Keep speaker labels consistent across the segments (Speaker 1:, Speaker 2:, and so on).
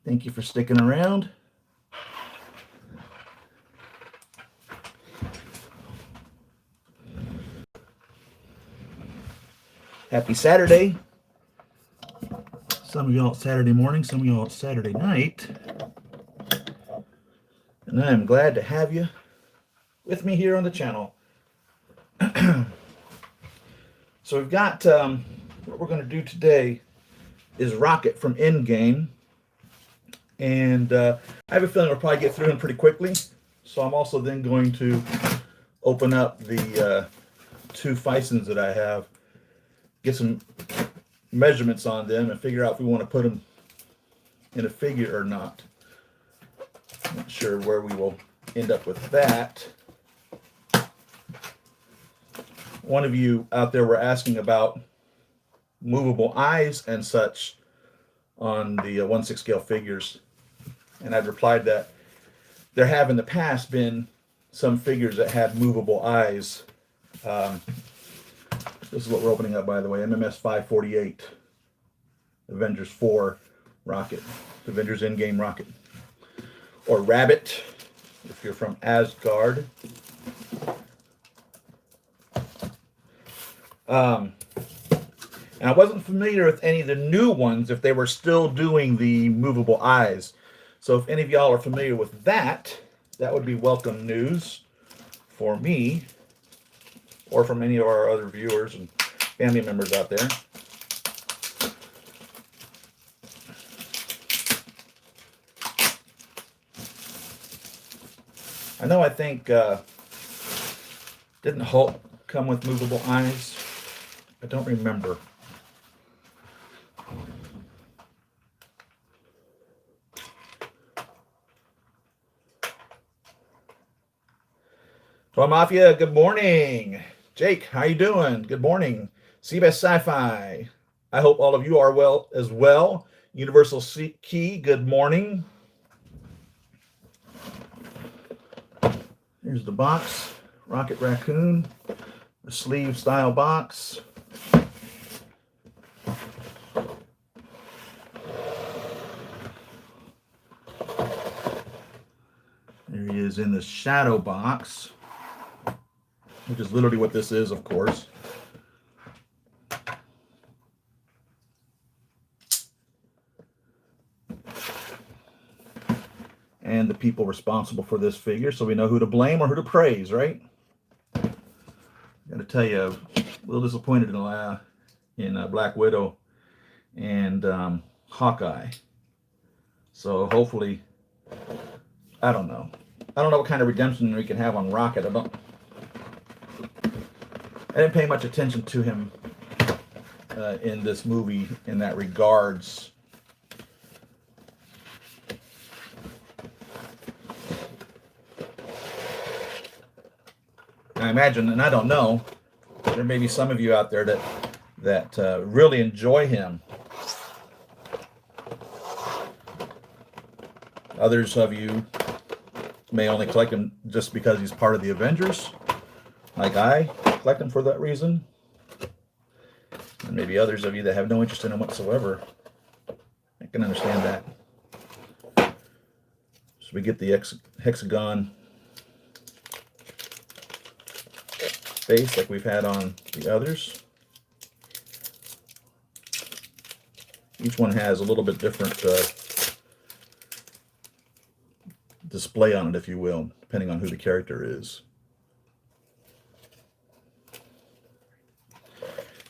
Speaker 1: Thank you for sticking around. Happy Saturday. Some of y'all it's Saturday morning, some of y'all it's Saturday night. And I am glad to have you with me here on the channel. So we've got, what we're going to do today is Rocket from Endgame. And I have a feeling we'll probably get through him pretty quickly. So I'm also then going to open up the two Fisons that I have, get some measurements on them, and figure out if we want to put them in a figure or not. I'm not sure where we will end up with that. One of you out there were asking about movable eyes and such on the 1/6 scale figures, and I'd replied that there have in the past been some figures that had movable eyes. This is what we're opening up, by the way. MMS 548, Avengers 4 Rocket, Avengers Endgame Rocket, or Rabbit if you're from Asgard. And I wasn't familiar with any of the new ones, if they were still doing the movable eyes. So if any of y'all are familiar with that, that would be welcome news for me, or from any of our other viewers and family members out there. I think, didn't Hulk come with movable eyes? I don't remember. Toy Mafia, good morning. Jake, how you doing? Good morning. Seabest Sci-Fi, I hope all of you are well as well. Universal Key, good morning. Here's the box. Rocket Raccoon, the sleeve style box. There he is in the shadow box, which is literally what this is, of course. And the people responsible for this figure, so we know who to blame or who to praise, right? Got to tell you, a little disappointed in Black Widow and Hawkeye. So hopefully, I don't know what kind of redemption we can have on Rocket. I didn't pay much attention to him in this movie in that regards. I imagine, and I don't know, there may be some of you out there that really enjoy him. Others of you may only collect him just because he's part of the Avengers, like I collect him for that reason. And maybe others of you that have no interest in him whatsoever. I can understand that. So we get the hexagon face like we've had on the others. Each one has a little bit different display on it, if you will, depending on who the character is.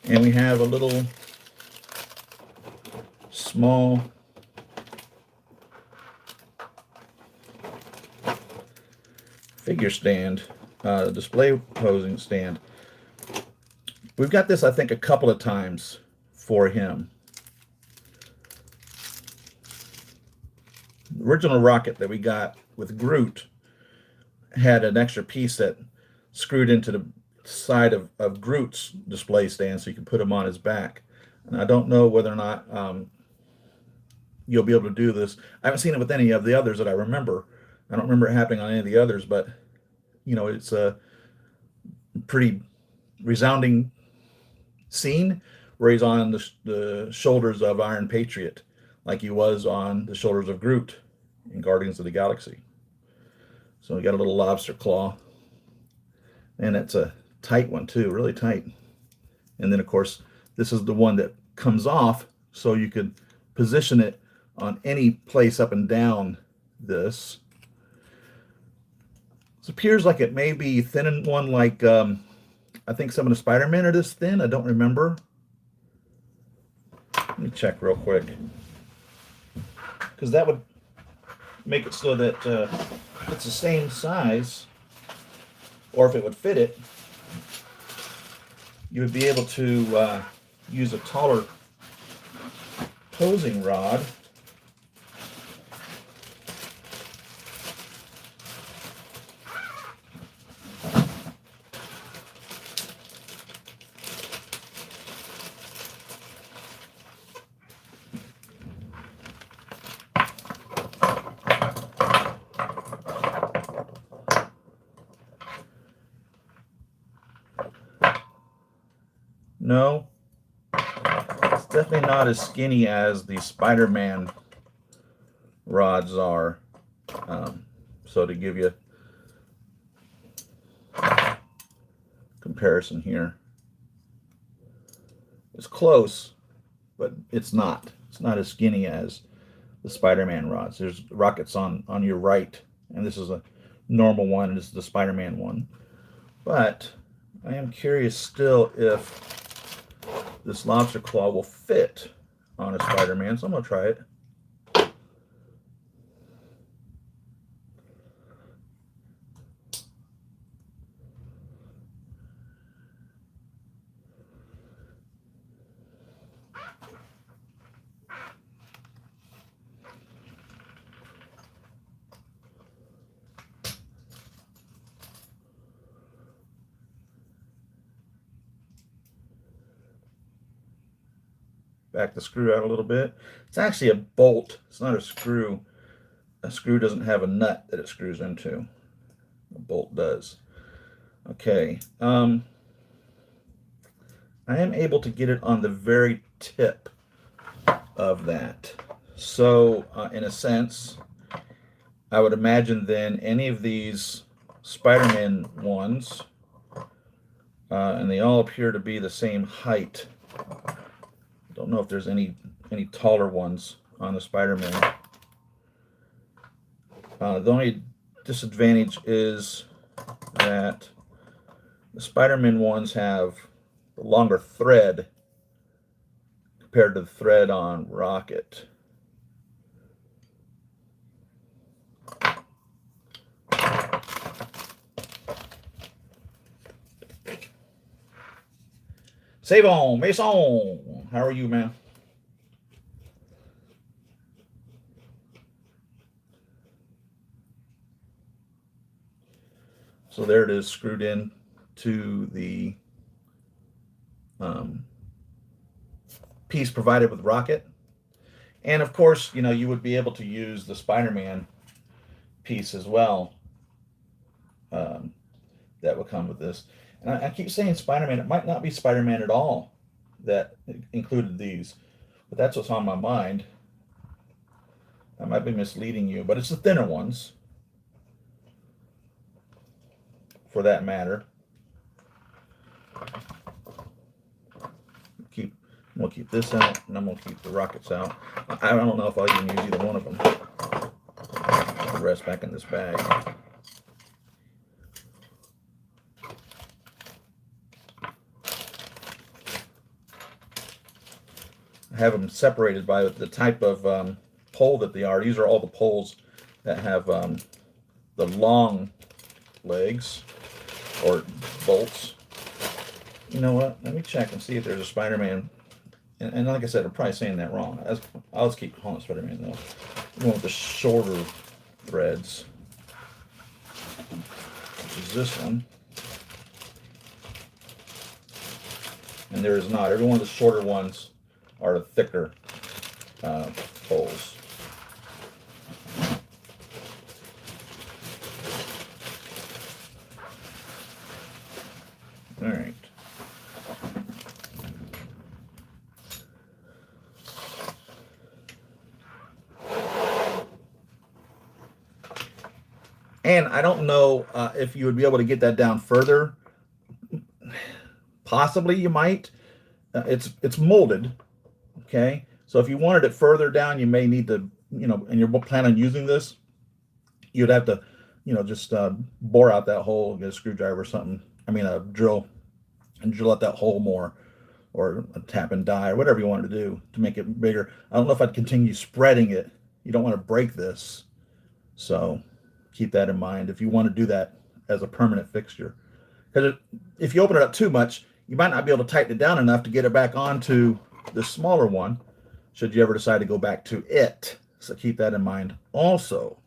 Speaker 1: And we have a little small figure stand, display posing stand. We've got this, I think, a couple of times for him. The original Rocket that we got with Groot had an extra piece that screwed into the side of Groot's display stand, so you can put him on his back. And I don't know whether or not you'll be able to do this. I haven't seen it with any of the others that I remember. I don't remember it happening on any of the others, but you know, it's a pretty resounding scene where he's on the shoulders of Iron Patriot, like he was on the shoulders of Groot in Guardians of the Galaxy. So we got a little lobster claw, and it's a tight one too, really tight. And then of course this is the one that comes off, so you could position it on any place up and down this. This appears like it may be thin in one, like I think some of the Spider-Man are this thin. I don't remember. Let me check real quick, because that would make it so that it's the same size, or if it would fit it, you would be able to use a taller posing rod. No, it's definitely not as skinny as the Spider-Man rods are. So to give you a comparison here, it's close, but it's not. It's not as skinny as the Spider-Man rods. There's rockets on your right, and this is a normal one, and this is the Spider-Man one. But I am curious still if this lobster claw will fit on a Spider-Man, so I'm going to try it. Back the screw out a little bit. It's actually a bolt. It's not a screw. A screw doesn't have a nut that it screws into. A bolt does. Okay. I am able to get it on the very tip of that. So, in a sense, I would imagine then any of these Spider-Man ones, and they all appear to be the same height. Don't know if there's any taller ones on the Spider-Man. The only disadvantage is that the Spider-Man ones have the longer thread compared to the thread on Rocket. C'est bon, Mason. How are you, man? So there it is, screwed in to the piece provided with Rocket. And of course, you know, you would be able to use the Spider-Man piece as well. That would come with this. And I keep saying Spider-Man. It might not be Spider-Man at all that included these, but that's what's on my mind. I might be misleading you, but it's the thinner ones, for that matter. We'll keep this out, and I'm going to keep the rockets out. I don't know if I'll even use either one of them. The rest back in this bag. I have them separated by the type of pole that they are. These are all the poles that have the long legs or bolts. You know what? Let me check and see if there's a Spider-Man. And like I said, I'm probably saying that wrong. I'll just keep calling it Spider-Man though. The one with the shorter threads, which is this one. And there is not. Every one of the shorter ones are the thicker poles. All right. And I don't know if you would be able to get that down further. Possibly you might. It's molded, okay? So if you wanted it further down, you may need to, and you're planning on using this, you'd have to, just bore out that hole, get a screwdriver or something. I mean, a drill, and drill out that hole more, or a tap and die, or whatever you want to do to make it bigger. I don't know if I'd continue spreading it. You don't want to break this, so keep that in mind if you want to do that as a permanent fixture. Because if you open it up too much, you might not be able to tighten it down enough to get it back onto the smaller one, should you ever decide to go back to it. So keep that in mind also.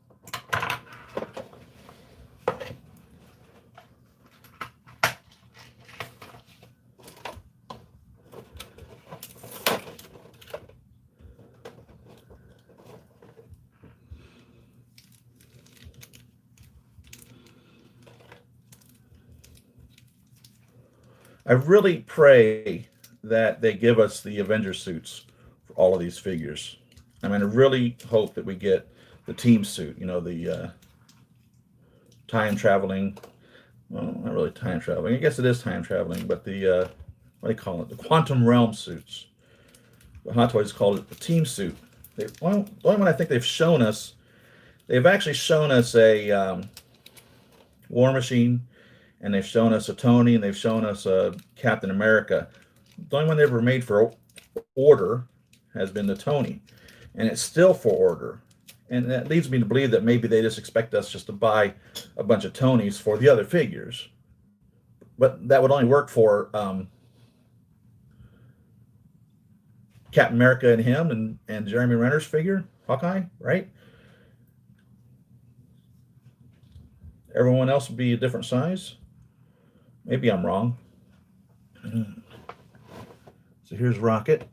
Speaker 1: I really pray that they give us the Avengers suits for all of these figures. I mean, I really hope that we get the team suit, the time traveling. Well, not really time traveling. I guess it is time traveling, but the what do you call it? The quantum realm suits. The Hot Toys called it the team suit. Well, the only one I think they've actually shown us a War Machine, and they've shown us a Tony, and they've shown us a Captain America. The only one they ever made for order has been the Tony, and it's still for order. And that leads me to believe that maybe they just expect us just to buy a bunch of Tonys for the other figures. But that would only work for Captain America and him and Jeremy Renner's figure, Hawkeye, right? Everyone else would be a different size. Maybe I'm wrong. So here's Rocket.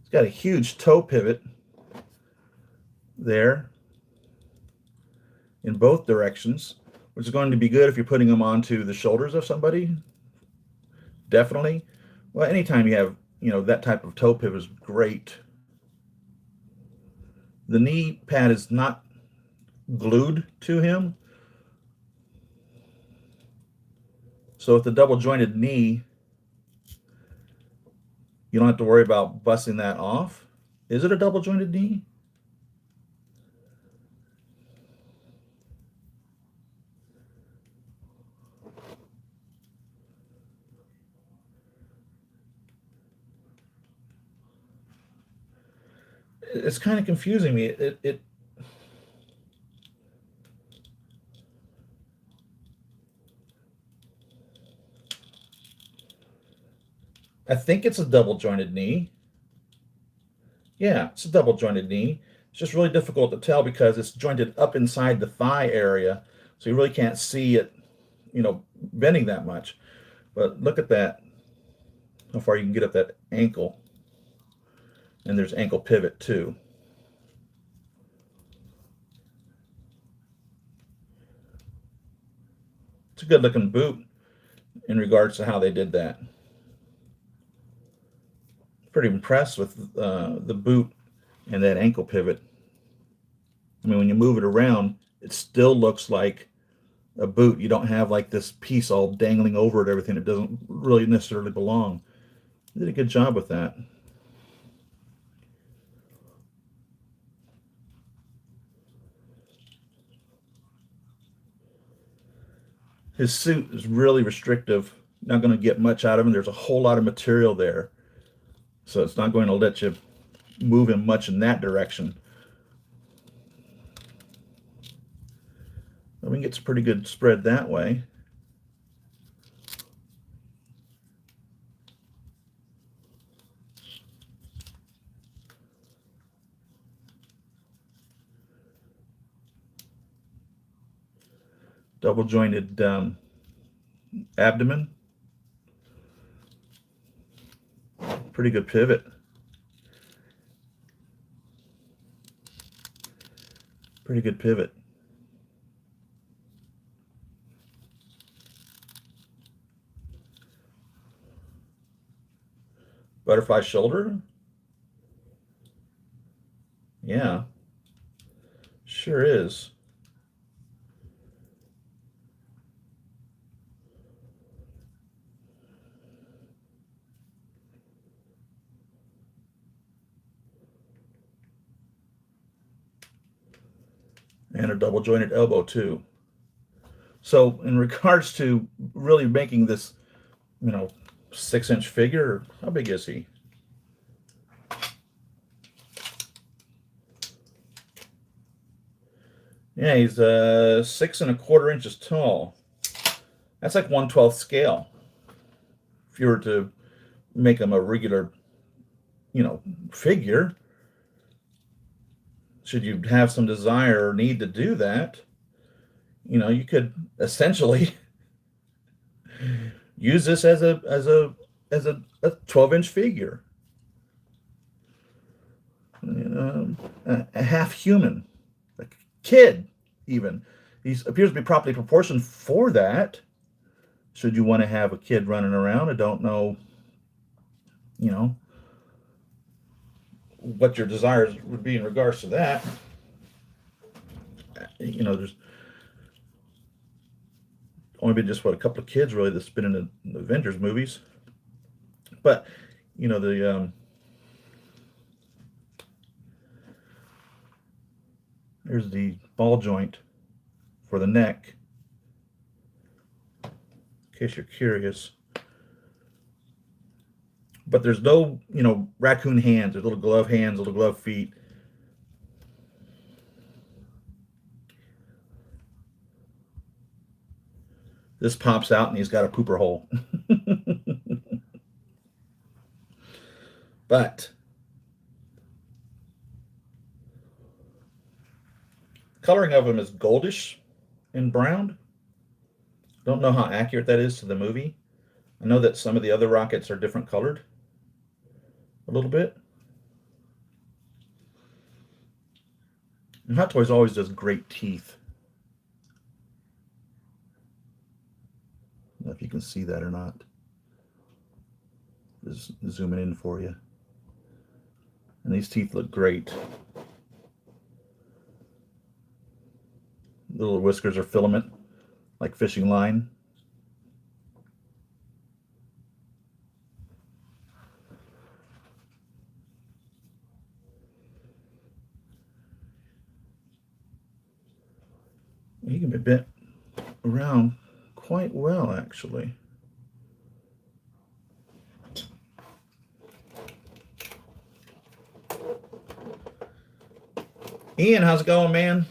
Speaker 1: It's got a huge toe pivot there in both directions, which is going to be good if you're putting them onto the shoulders of somebody. Definitely. Well, anytime you have, that type of toe pivot is great. The knee pad is not glued to him. So with the double jointed knee, you don't have to worry about busting that off. Is it a double jointed knee? It's kind of confusing me. I think it's a double jointed knee. Yeah, it's a double jointed knee. It's just really difficult to tell because it's jointed up inside the thigh area, so you really can't see it, bending that much. But look at that, how far you can get up that ankle. And there's ankle pivot too. It's a good looking boot in regards to how they did that. Pretty impressed with the boot and that ankle pivot. I mean, when you move it around, it still looks like a boot. You don't have like this piece all dangling over it, everything. It doesn't really necessarily belong. They did a good job with that. His suit is really restrictive. Not going to get much out of him. There's a whole lot of material there, so it's not going to let you move him much in that direction. But we can get some pretty good spread that way. Double jointed abdomen. Pretty good pivot. Pretty good pivot. Butterfly shoulder? Yeah, sure is. And a double jointed elbow too. So in regards to really making this, 6-inch figure, how big is he? Yeah, he's 6¼ inches tall. That's like 1/12 scale. If you were to make him a regular, figure, should you have some desire or need to do that, you could essentially use this as a 12-inch figure. A half human, a kid even. He appears to be properly proportioned for that. Should you want to have a kid running around, I don't know, what your desires would be in regards to that. There's only been just a couple of kids really that's been in the Avengers movies, but there's the ball joint for the neck, in case you're curious. But there's no, raccoon hands. There's little glove hands, little glove feet. This pops out and he's got a pooper hole. But coloring of him is goldish and brown. Don't know how accurate that is to the movie. I know that some of the other rockets are different colored a little bit. And Hot Toys always does great teeth. I don't know if you can see that or not. Just zooming in for you. And these teeth look great. The little whiskers are filament, like fishing line. He can be bent around quite well, actually. Ian, how's it going, man?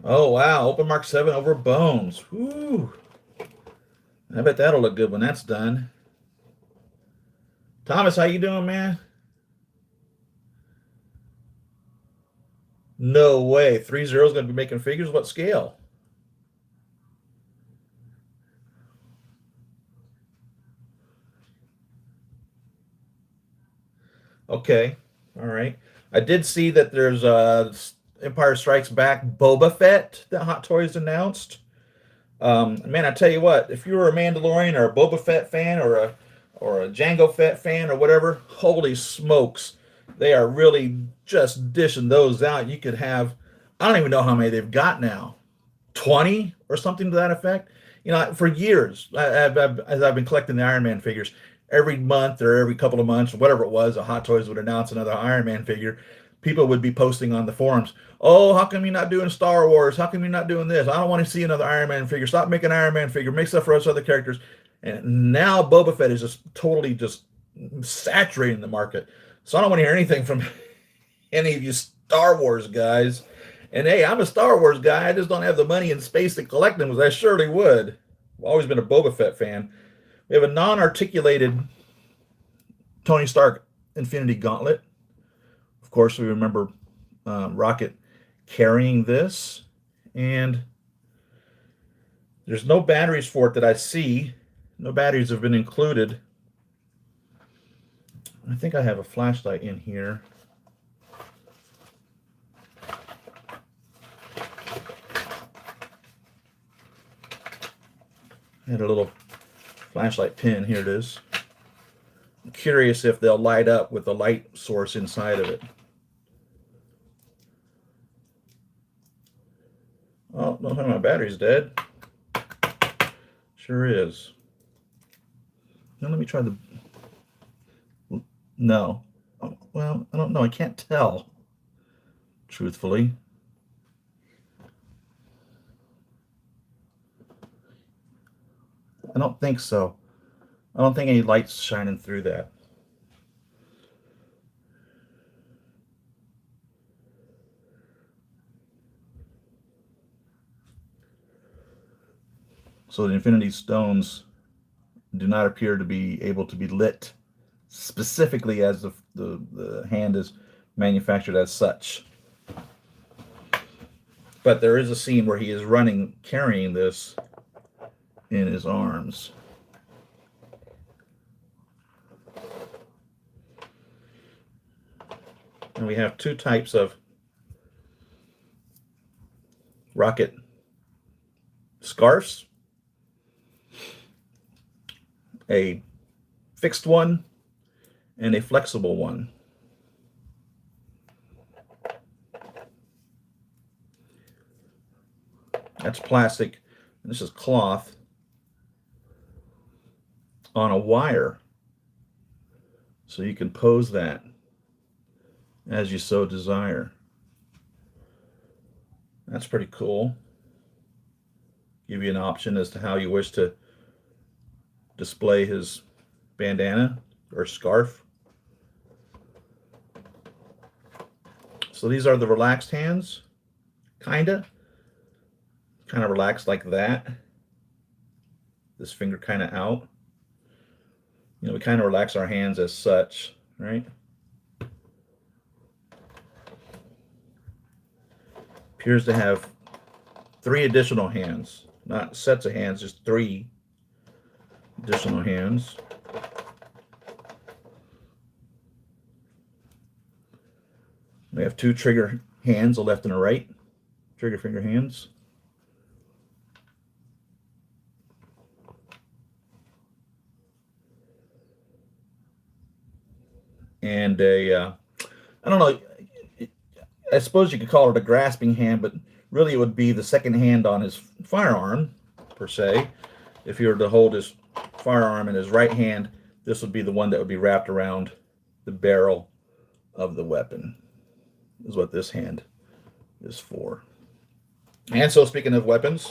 Speaker 1: Oh, wow. Open Mark 7 over Bones. Whew. I bet that'll look good when that's done. Thomas, how you doing, man? No way. 3-0 is going to be making figures? What scale? Okay. All right. I did see that there's Empire Strikes Back Boba Fett that Hot Toys announced. Man, I tell you what, if you were a Mandalorian or a Boba Fett fan or a Jango Fett fan or whatever, holy smokes, they are really just dishing those out. You could have, I don't even know how many they've got now, 20 or something to that effect. For years, as I've been collecting the Iron Man figures, every month or every couple of months, or whatever it was, a Hot Toys would announce another Iron Man figure. People would be posting on the forums, oh, how come you're not doing Star Wars? How come you're not doing this? I don't want to see another Iron Man figure. Stop making Iron Man figure. Make stuff for us other characters. And now Boba Fett is just totally just saturating the market. So I don't want to hear anything from any of you Star Wars guys. And hey, I'm a Star Wars guy. I just don't have the money and space to collect them, as I surely would. I've always been a Boba Fett fan. We have a non-articulated Tony Stark Infinity Gauntlet. Of course, we remember Rocket carrying this, and there's no batteries for it that I see. No batteries have been included. I think I have a flashlight in here. Had a little flashlight pin. Here it is. I'm curious if they'll light up with the light source inside of it. Oh, don't think my battery's dead. Sure is. Now let me try the... No. Oh, well, I don't know. I can't tell, truthfully. I don't think so. I don't think any light's shining through that. So the Infinity Stones do not appear to be able to be lit specifically as the hand is manufactured as such. But there is a scene where he is running, carrying this in his arms. And we have two types of rocket scarves. A fixed one and a flexible one. That's plastic, and this is cloth on a wire. So you can pose that as you so desire. That's pretty cool. Give you an option as to how you wish to display his bandana or scarf. So these are the relaxed hands, kind of relaxed like that. This finger kind of out. You know, we kind of relax our hands as such, right? Appears to have 3 additional hands, not sets of hands, just 3 additional hands. We have 2 trigger hands, a left and a right, trigger finger hands. And I don't know, I suppose you could call it a grasping hand, but really it would be the second hand on his firearm, per se. If you were to hold his firearm in his right hand, this would be the one that would be wrapped around the barrel of the weapon, is what this hand is for. And so, speaking of weapons,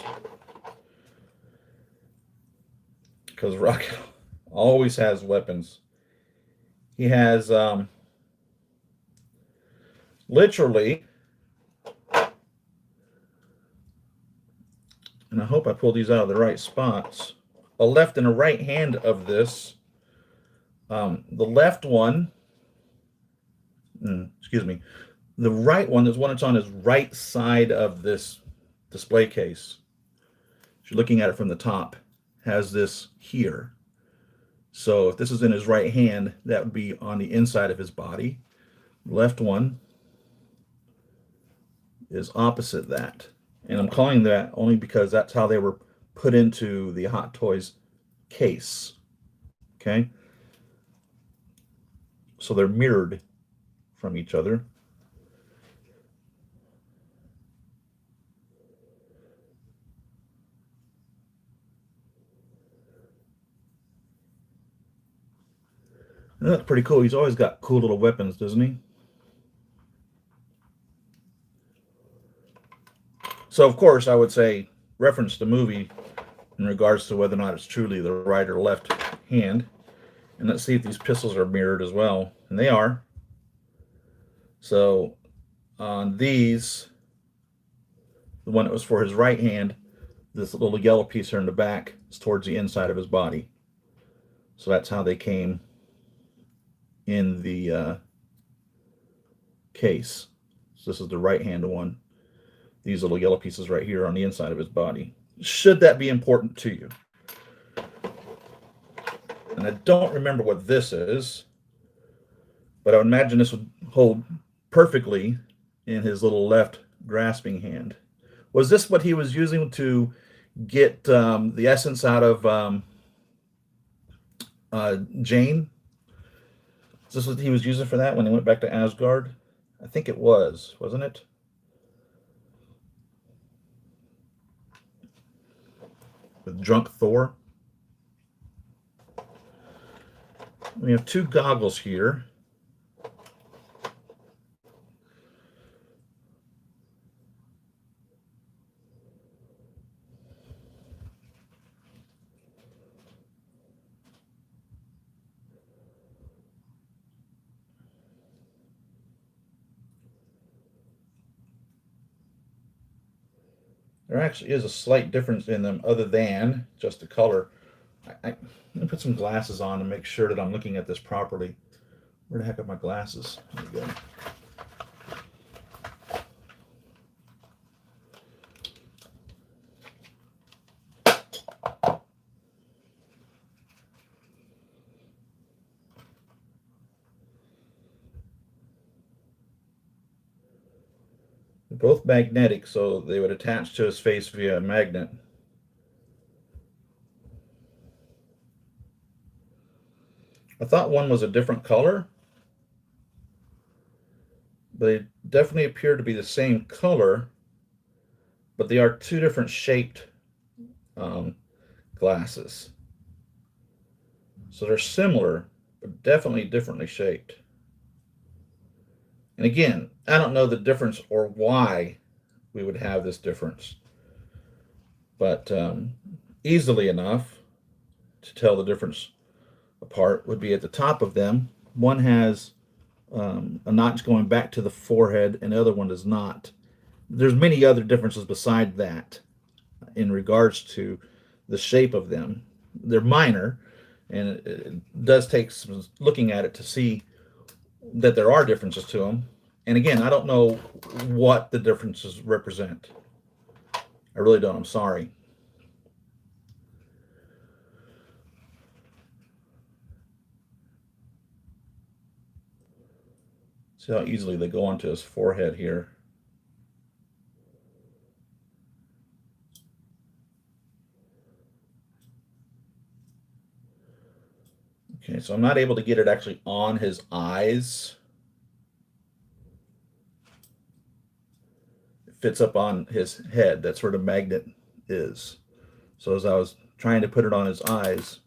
Speaker 1: because Rocket always has weapons, he has literally, and I hope I pull these out of the right spots, a left and a right hand of this. The left one, excuse me, the right one is one that's on his right side of this display case. If you're looking at it from the top, has this here. So if this is in his right hand, that would be on the inside of his body. The left one is opposite that. And I'm calling that only because that's how they were put into the Hot Toys case. Okay? So they're mirrored from each other. And that's pretty cool. He's always got cool little weapons, doesn't he? So, of course, I would say reference the movie in regards to whether or not it's truly the right or left hand. And let's see if these pistols are mirrored as well. And they are. So, on these, the one that was for his right hand, this little yellow piece here in the back is towards the inside of his body. So that's how they came in the case. So this is the right hand one. These little yellow pieces right here on the inside of his body. Should that be important to you? And I don't remember what this is, but I would imagine this would hold perfectly in his little left grasping hand. Was this what he was using to get the essence out of Jane. Is this what he was using for that when he went back to Asgard? I think it was, wasn't it? With drunk Thor. We have two goggles here. There actually is a slight difference in them other than just the color. I'm going to put some glasses on to make sure that I'm looking at this properly. Where the heck are my glasses? There we go. They're both magnetic, so they would attach to his face via a magnet. I thought one was a different color, but they definitely appear to be the same color, but they are two different shaped um, glasses. So they're similar, but definitely differently shaped. And again, I don't know the difference or why we would have this difference, but easily enough to tell the difference apart would be at the top of them. One has a notch going back to the forehead, and the other one does not. There's many other differences beside that in regards to the shape of them. They're minor, and it does take some looking at it to see that there are differences to them. And again, I don't know what the differences represent. I really don't. I'm sorry. See how easily they go onto his forehead here. Okay, so I'm not able to get it actually on his eyes. It fits up on his head. That's where the magnet is. So as I was trying to put it on his eyes,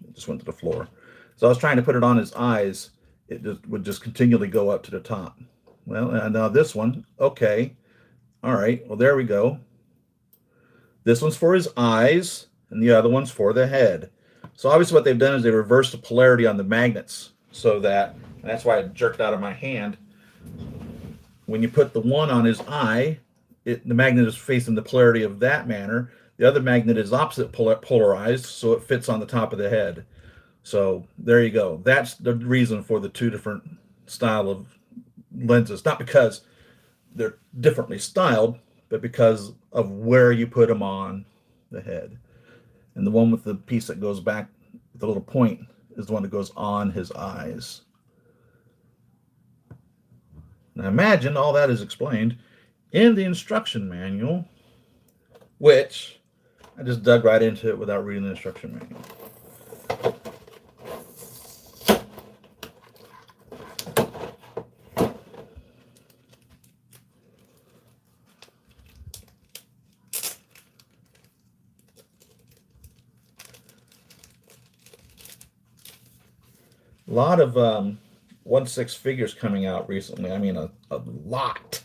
Speaker 1: it just went to the floor. So I was trying to put it on his eyes, it would just continually go up to the top. Well, and now this one, okay. All right, well, there we go. This one's for his eyes, and the other one's for the head. So obviously what they've done is they reversed the polarity on the magnets so that, and that's why it jerked out of my hand. When you put the one on his eye, the magnet is facing the polarity of that manner. The other magnet is opposite polarized, so it fits on the top of the head. So there you go. That's the reason for the two different style of lenses. Not because they're differently styled, but because of where you put them on the head. And the one with the piece that goes back, the little point, is the one that goes on his eyes. Now imagine all that is explained in the instruction manual, which I just dug right into it without reading the instruction manual. A lot of 1/6 figures coming out recently. I mean, a lot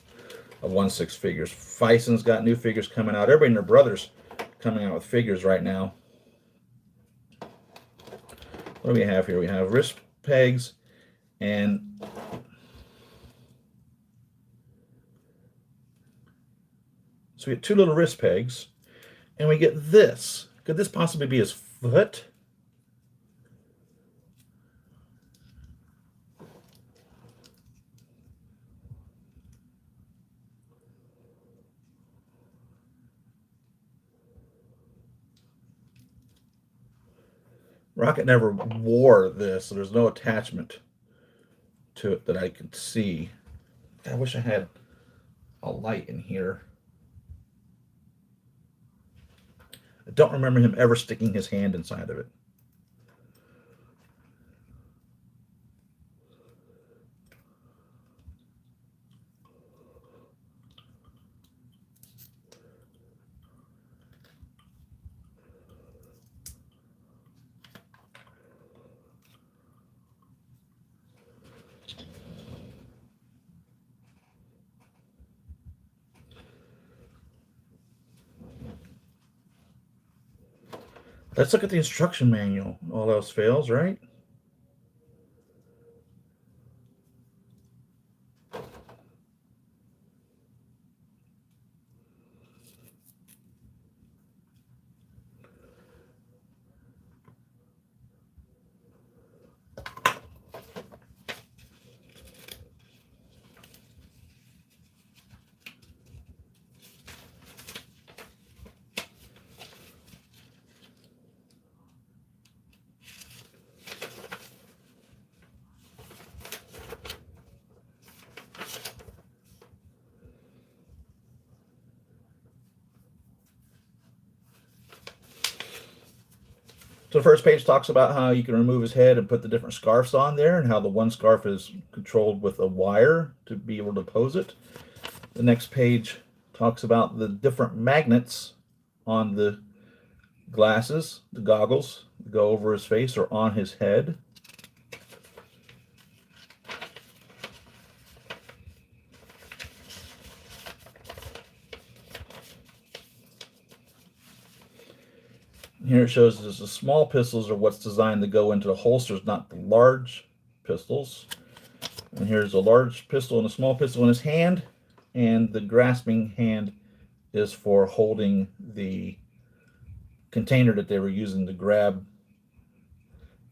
Speaker 1: of 1/6 figures. Fison's got new figures coming out. Everybody and their brothers coming out with figures right now. What do we have here? We have wrist pegs and so we get two little wrist pegs, and we get this. Could this possibly be his foot? Rocket never wore this, so there's no attachment to it that I could see. I wish I had a light in here. I don't remember him ever sticking his hand inside of it. Let's look at the instruction manual. All else fails, right? So the first page talks about how you can remove his head and put the different scarves on there, and how the one scarf is controlled with a wire to be able to pose it. The next page talks about the different magnets on the glasses, the goggles, that go over his face or on his head. Here it shows us the small pistols are what's designed to go into the holsters, not the large pistols. And here's a large pistol and a small pistol in his hand, and the grasping hand is for holding the container that they were using to grab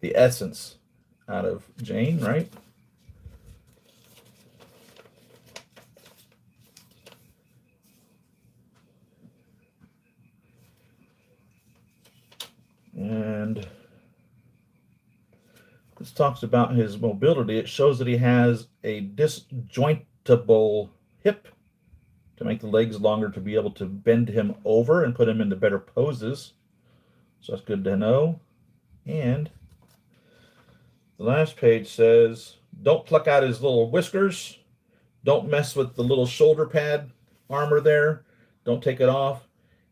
Speaker 1: the essence out of Jane, right? And this talks about his mobility. It shows that he has a disjointable hip to make the legs longer to be able to bend him over and put him into better poses. So that's good to know. And the last page says, don't pluck out his little whiskers. Don't mess with the little shoulder pad armor there. Don't take it off.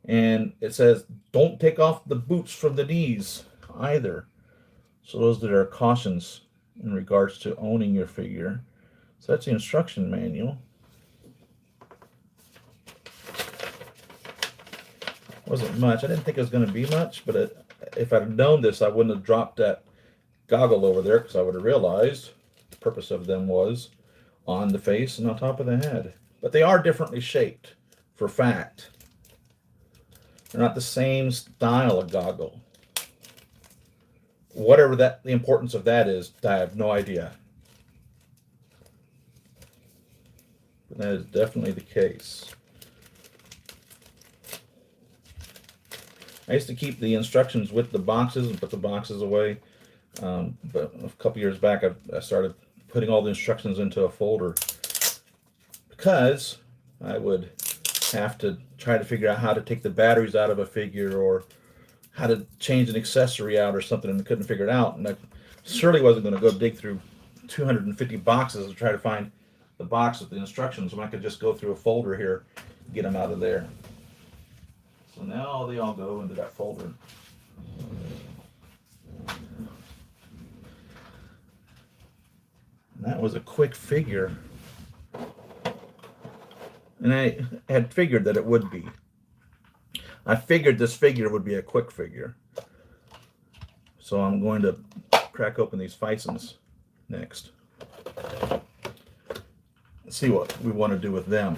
Speaker 1: And it says, don't take off the boots from the knees either. So those are cautions in regards to owning your figure. So that's the instruction manual. Wasn't much. I didn't think it was going to be much, but if I'd known this, I wouldn't have dropped that goggle over there, because I would have realized the purpose of them was on the face and on top of the head. But they are differently shaped, for fact. They're not the same style of goggle. Whatever the importance of that is, I have no idea. But that is definitely the case. I used to keep the instructions with the boxes and put the boxes away. But a couple years back, I started putting all the instructions into a folder, because I would have to try to figure out how to take the batteries out of a figure, or how to change an accessory out or something, and I couldn't figure it out. And I certainly wasn't going to go dig through 250 boxes to try to find the box with the instructions when I could just go through a folder here and get them out of there. So now they all go into that folder. And that was a quick figure. And I had figured that it would be. I figured this figure would be a quick figure. So I'm going to crack open these Fisons next. Let's see what we want to do with them.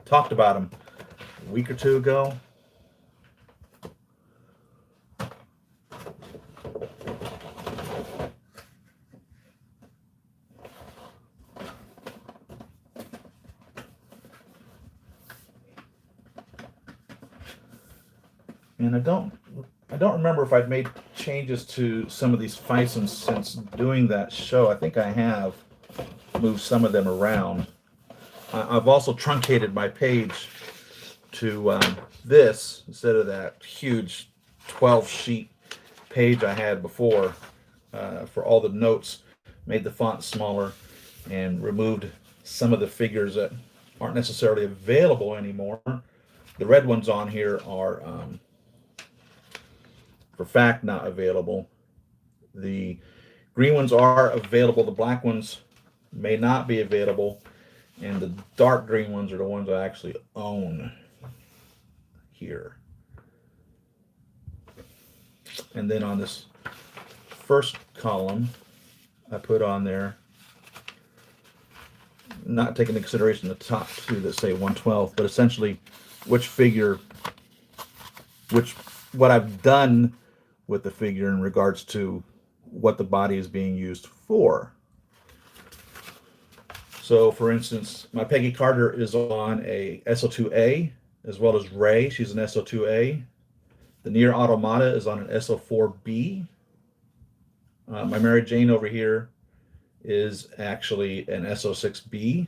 Speaker 1: Talked about them a week or two ago. And I don't remember if I've made changes to some of these Fisons since doing that show. I think I have. move some of them around. I've also truncated my page to this instead of that huge 12-sheet page I had before for all the notes. Made the font smaller and removed some of the figures that aren't necessarily available anymore. The red ones on here are for fact not available. The green ones are available. The black ones may not be available. And the dark green ones are the ones I actually own here. And then on this first column, I put on there, not taking into consideration the top two that say 112, but essentially which figure, what I've done with the figure in regards to what the body is being used for. So, for instance, my Peggy Carter is on a SO2A, as well as Ray. She's an SO2A. The Nier Automata is on an SO4B. My Mary Jane over here is actually an SO6B.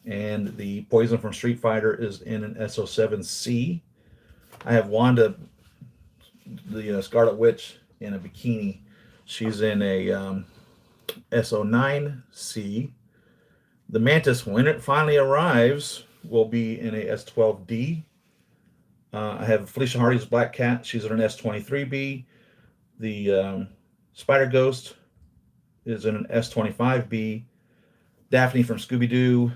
Speaker 1: And the Poison from Street Fighter is in an SO7C. I have Wanda, the Scarlet Witch, in a bikini. She's in a SO9C. The Mantis, when it finally arrives, will be in a S12D. I have Felicia Hardy's Black Cat. She's in an S23B. The Spider Ghost is in an S25B. Daphne from Scooby-Doo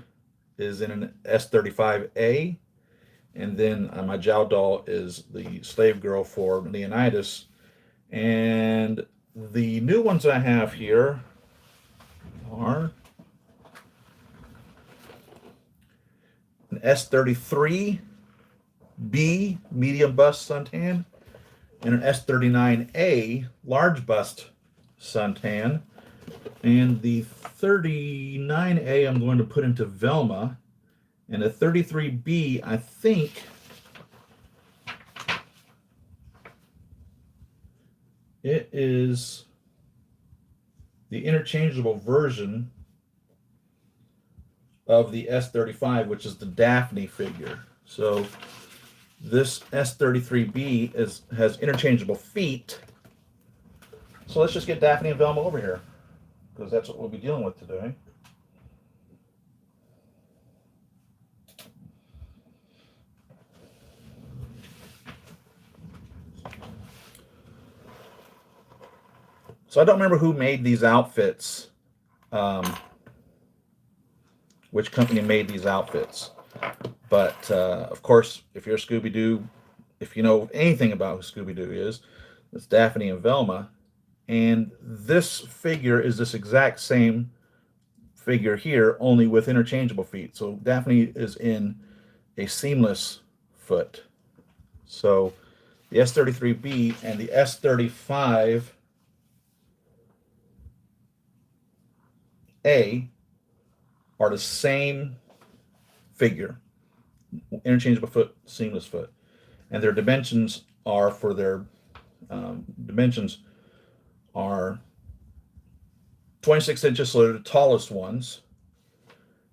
Speaker 1: is in an S35A. And then my Jow doll is the slave girl for Leonidas. And the new ones I have here are an S33B medium bust suntan and an S39A large bust suntan. And the 39A I'm going to put into Velma. And the 33B, I think it is the interchangeable version of the S35, which is the Daphne figure. So this S33B has interchangeable feet. So let's just get Daphne and Velma over here, because that's what we'll be dealing with today. So I don't remember who made these outfits, which company made these outfits. But, of course, if you're Scooby-Doo, if you know anything about who Scooby-Doo is, it's Daphne and Velma. And this figure is this exact same figure here, only with interchangeable feet. So Daphne is in a seamless foot. So the S33B and the S35A are the same figure, interchangeable foot, seamless foot, and their dimensions are are 26 inches, so they're the tallest ones,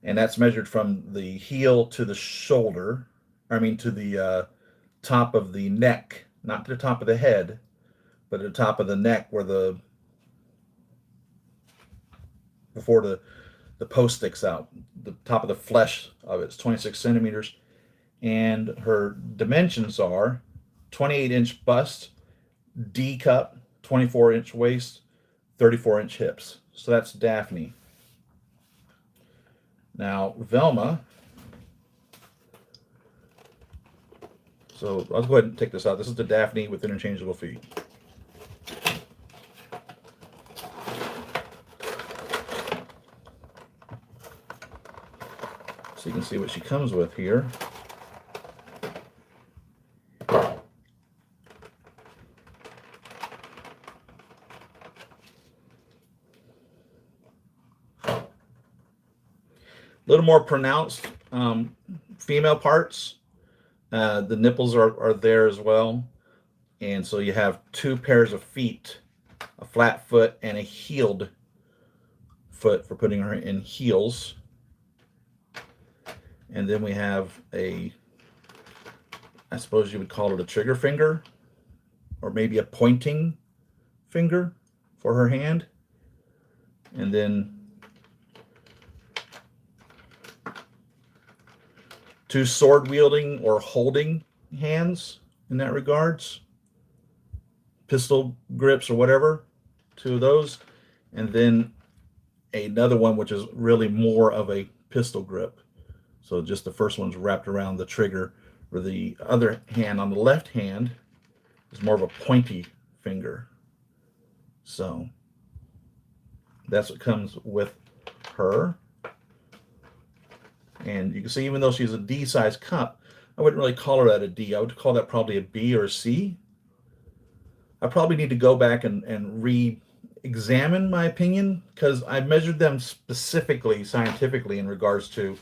Speaker 1: and that's measured from the heel to the shoulder. I mean, to the top of the neck, not to the top of the head, but at the top of the neck, where before the post sticks out. The top of the flesh of it's 26 centimeters. And her dimensions are 28-inch bust, D cup, 24-inch waist, 34-inch hips. So that's Daphne. Now, Velma. So I'll go ahead and take this out. This is the Daphne with interchangeable feet. So you can see what she comes with here. A little more pronounced female parts. The nipples are there as well. And so you have two pairs of feet, a flat foot and a heeled foot for putting her in heels. And then we have a, I suppose you would call it a trigger finger, or maybe a pointing finger for her hand. And then two sword wielding or holding hands in that regards, pistol grips or whatever, two of those, and then another one which is really more of a pistol grip. So just the first one's wrapped around the trigger, where the other hand on the left hand is more of a pointy finger. So that's what comes with her. And you can see, even though she's a D size cup, I wouldn't really call her that a D. I would call that probably a B or a C. I probably need to go back and re-examine my opinion, because I measured them specifically, scientifically, in regards to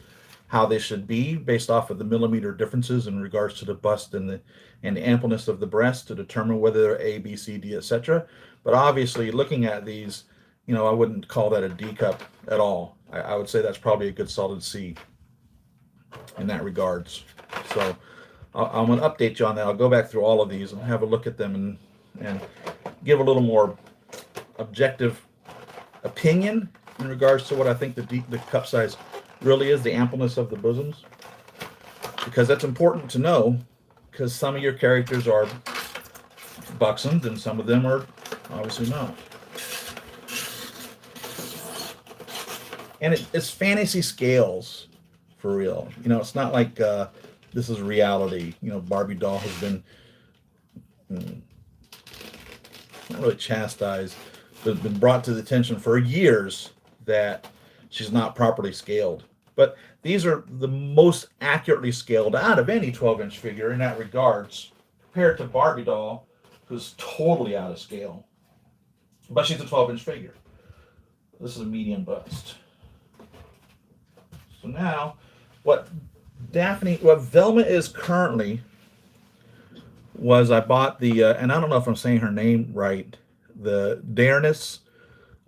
Speaker 1: how they should be based off of the millimeter differences in regards to the bust and the ampleness of the breast to determine whether they're A, B, C, D, etc. But obviously, looking at these, I wouldn't call that a D cup at all. I would say that's probably a good solid C in that regards. So I'm going to update you on that. I'll go back through all of these and have a look at them and give a little more objective opinion in regards to what I think the cup size really is, the ampleness of the bosoms, because that's important to know, because some of your characters are buxomed and some of them are obviously not. And it's fantasy scales for real. It's not like this is reality. Barbie doll has been not really chastised, but been brought to the attention for years that she's not properly scaled. But these are the most accurately scaled out of any 12-inch figure in that regards, compared to Barbie doll, who's totally out of scale. But she's a 12-inch figure. This is a medium bust. So now, what Velma is currently was, I bought the, and I don't know if I'm saying her name right, the Daenerys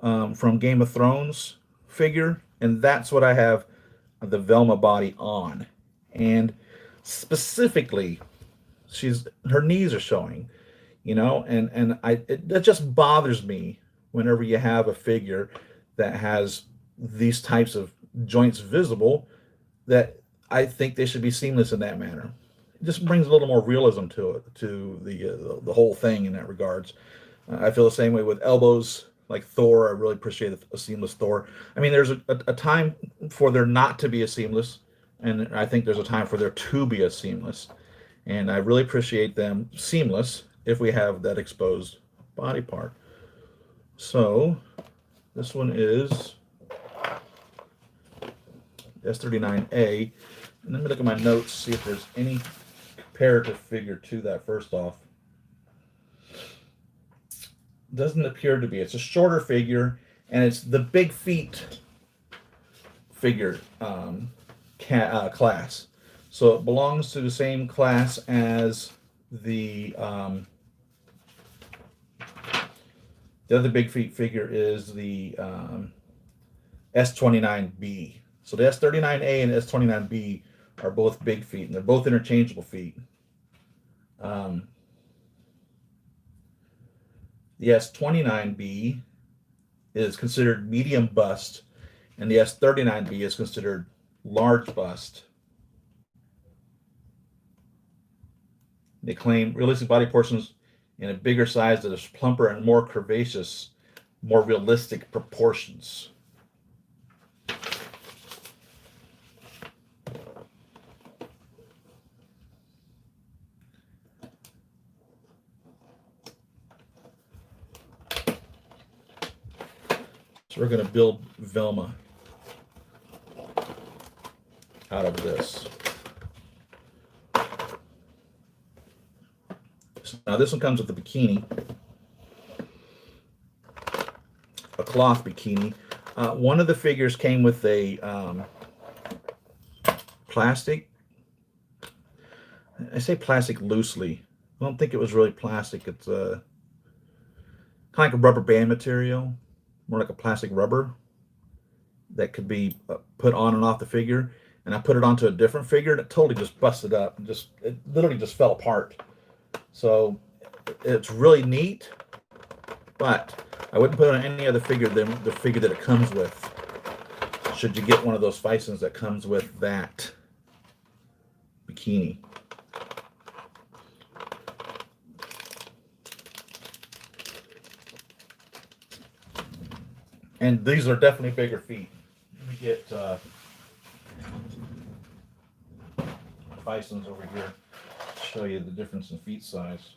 Speaker 1: from Game of Thrones figure, and that's what I have the Velma body on. And specifically, her knees are showing, and it just bothers me whenever you have a figure that has these types of joints visible, that I think they should be seamless in that manner. It just brings a little more realism to it, to the whole thing in that regards. I feel the same way with elbows, like Thor. I really appreciate a seamless Thor. I mean, there's a time for there not to be a seamless, and I think there's a time for there to be a seamless. And I really appreciate them seamless if we have that exposed body part. So this one is S39A. And let me look at my notes, see if there's any comparative figure to that first off. Doesn't appear to be. It's a shorter figure, and it's the big feet figure class. So it belongs to the same class as the other big feet figure is the S29B. So the S39A and S29B are both big feet, and they're both interchangeable feet. The S29B is considered medium bust, and the S39B is considered large bust. They claim realistic body portions in a bigger size that is plumper and more curvaceous, more realistic proportions. So we're going to build Velma out of this. So now this one comes with a bikini, a cloth bikini. One of the figures came with a plastic. I say plastic loosely. I don't think it was really plastic. It's kind of like a rubber band material. More like a plastic rubber. that could be put on and off the figure, and I put it onto a different figure, and it totally just busted up, and it literally just fell apart. So it's really neat, but I wouldn't put it on any other figure than the figure that it comes with. Should you get one of those Fisons that comes with that bikini. And these are definitely bigger feet. Let me get Fisons over here to show you the difference in feet size.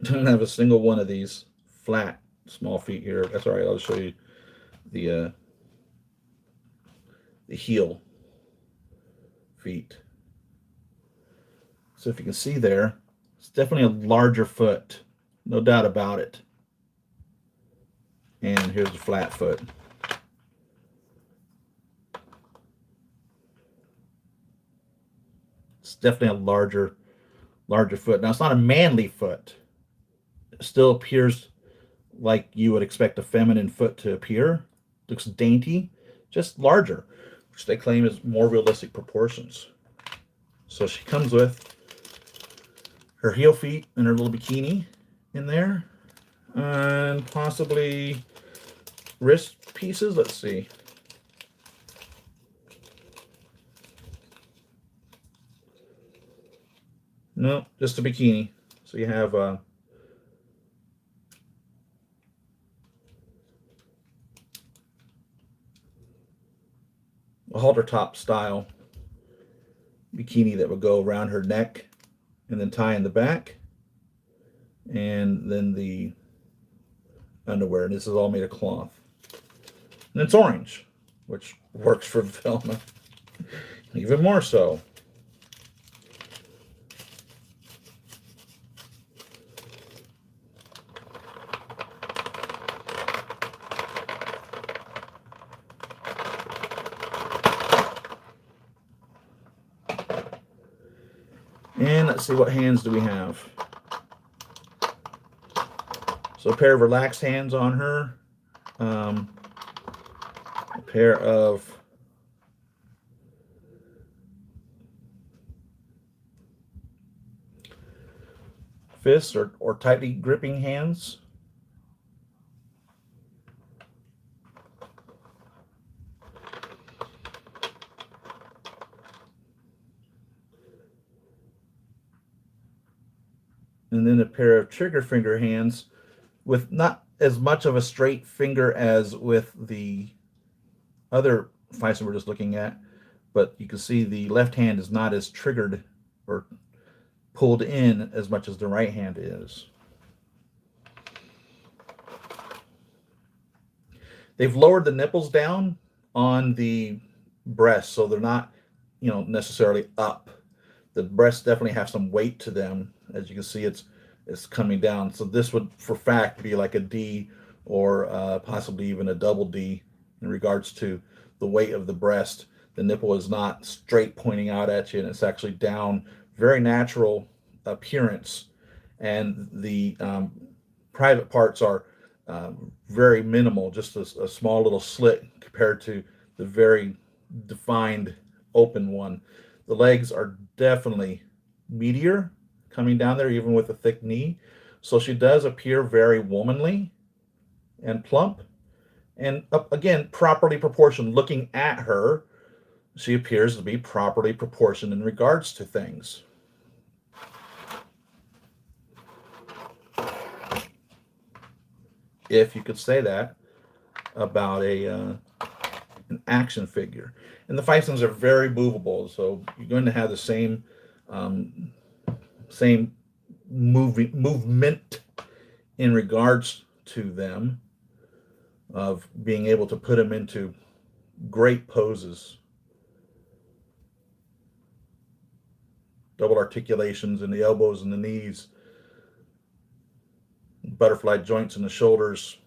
Speaker 1: I don't have a single one of these flat small feet here. That's all right. I'll show you the heel feet. So if you can see there, it's definitely a larger foot, no doubt about it. And here's a flat foot. It's definitely a larger foot. Now it's not a manly foot. It still appears like you would expect a feminine foot to appear. Looks dainty, just larger, which they claim is more realistic proportions. So she comes with her heel feet and her little bikini in there, and possibly wrist pieces. Let's see. No, just a bikini. So you have a halter top style bikini that would go around her neck and then tie in the back, and then the underwear. And this is all made of cloth, and it's orange, which works for Velma even more so. And let's see, what hands do we have? So a pair of relaxed hands on her, a pair of fists or tightly gripping hands. And then a pair of trigger finger hands with not as much of a straight finger as with the other Fison we're just looking at, but you can see the left hand is not as triggered or pulled in as much as the right hand is. They've lowered the nipples down on the breasts, so they're not, necessarily up. The breasts definitely have some weight to them. As you can see, it's coming down. So this would, for fact, be like a D or possibly even a double D in regards to the weight of the breast. The nipple is not straight pointing out at you, and it's actually down. Very natural appearance, and the private parts are very minimal, just a small little slit compared to the very defined open one. The legs are definitely meatier coming down there, even with a thick knee. So she does appear very womanly and plump. And again, properly proportioned. Looking at her, she appears to be properly proportioned in regards to things. If you could say that about an action figure. And the Fisons are very movable, so you're going to have the same movement in regards to them, of being able to put them into great poses, double articulations in the elbows and the knees, butterfly joints in the shoulders.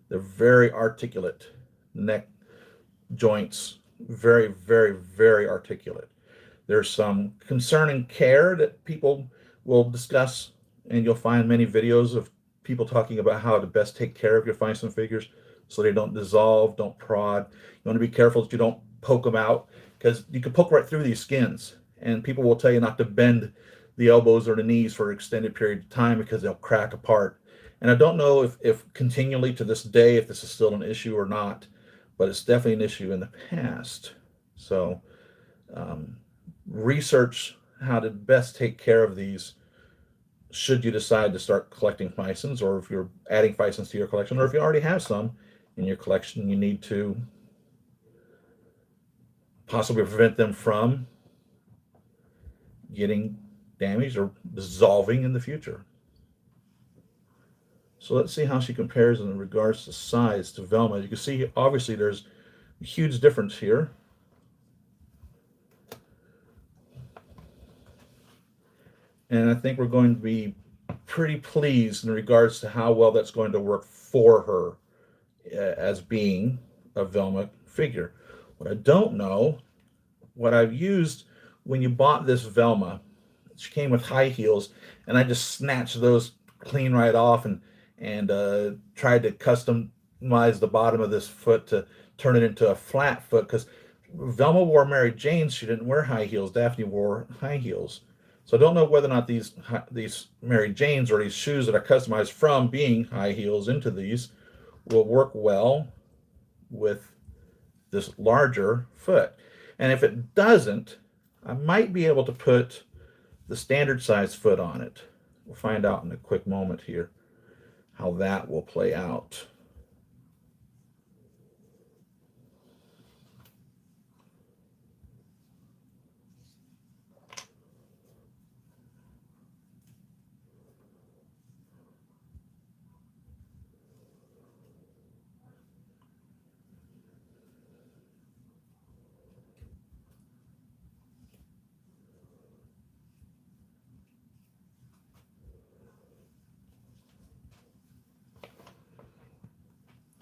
Speaker 1: They're very articulate. Neck joints, very, very, very articulate. There's some concerning care that people will discuss, and you'll find many videos of people talking about how to best take care of your Feinstein figures so they don't dissolve, don't prod. You want to be careful that you don't poke them out, because you can poke right through these skins, and people will tell you not to bend the elbows or the knees for an extended period of time because they'll crack apart. And I don't know if continually to this day if this is still an issue or not, but it's definitely an issue in the past. So research how to best take care of these should you decide to start collecting Phisons, or if you're adding Phisons to your collection, or if you already have some in your collection, you need to possibly prevent them from getting damaged or dissolving in the future. So let's see how she compares in regards to size to Velma. You can see obviously there's a huge difference here. And I think we're going to be pretty pleased in regards to how well that's going to work for her as being a Velma figure. What I don't know, what I've used when you bought this Velma, she came with high heels, and I just snatched those clean right off and tried to customize the bottom of this foot to turn it into a flat foot, because Velma wore Mary Jane's. She didn't wear high heels. Daphne wore high heels. So I don't know whether or not these Mary Janes or these shoes that are customized from being high heels into these will work well with this larger foot. And if it doesn't, I might be able to put the standard size foot on it. We'll find out in a quick moment here how that will play out.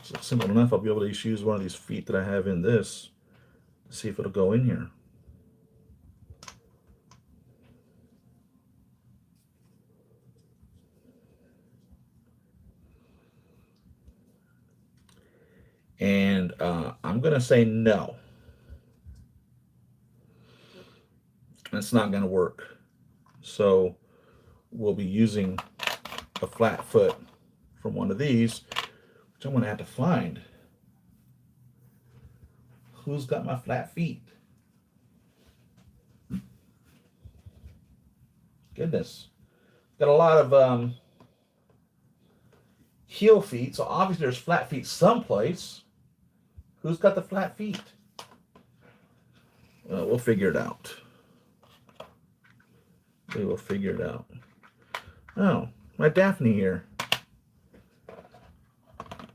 Speaker 1: So simple enough, I'll be able to just use one of these feet that I have in this to see if it'll go in here. And I'm going to say no. That's not going to work. So we'll be using a flat foot from one of these, which I'm going to have to find. Who's got my flat feet? Goodness. Got a lot of heel feet, so obviously there's flat feet someplace. Who's got the flat feet? We'll figure it out. We will figure it out. Oh, my Daphne here.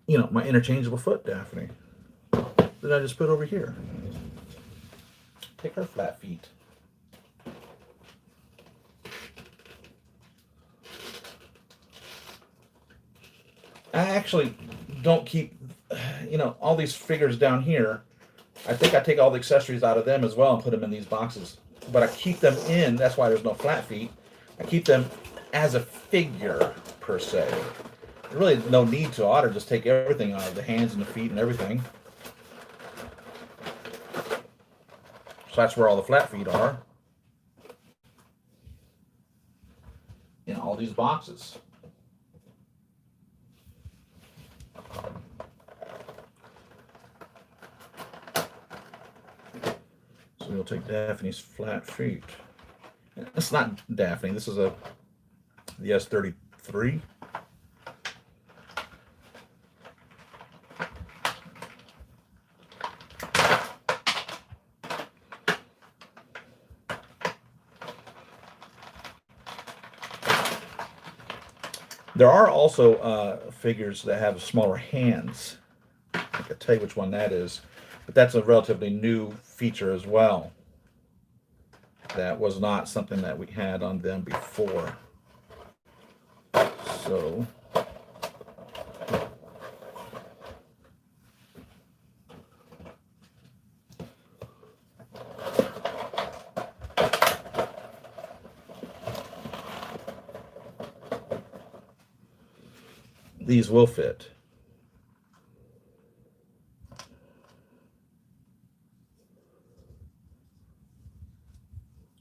Speaker 1: You know, my interchangeable foot Daphne. That I just put over here. Take her flat feet. I actually don't keep, all these figures down here. I think I take all the accessories out of them as well and put them in these boxes. But I keep them in, that's why there's no flat feet. I keep them as a figure, per se. There's really no need to. I ought to just take everything out of the hands and the feet and everything. So that's where all the flat feet are. In all these boxes. So we'll take Daphne's flat feet. It's not Daphne. This is the S33. There are also figures that have smaller hands. I can tell you which one that is, but that's a relatively new feature as well. That was not something that we had on them before. So these will fit.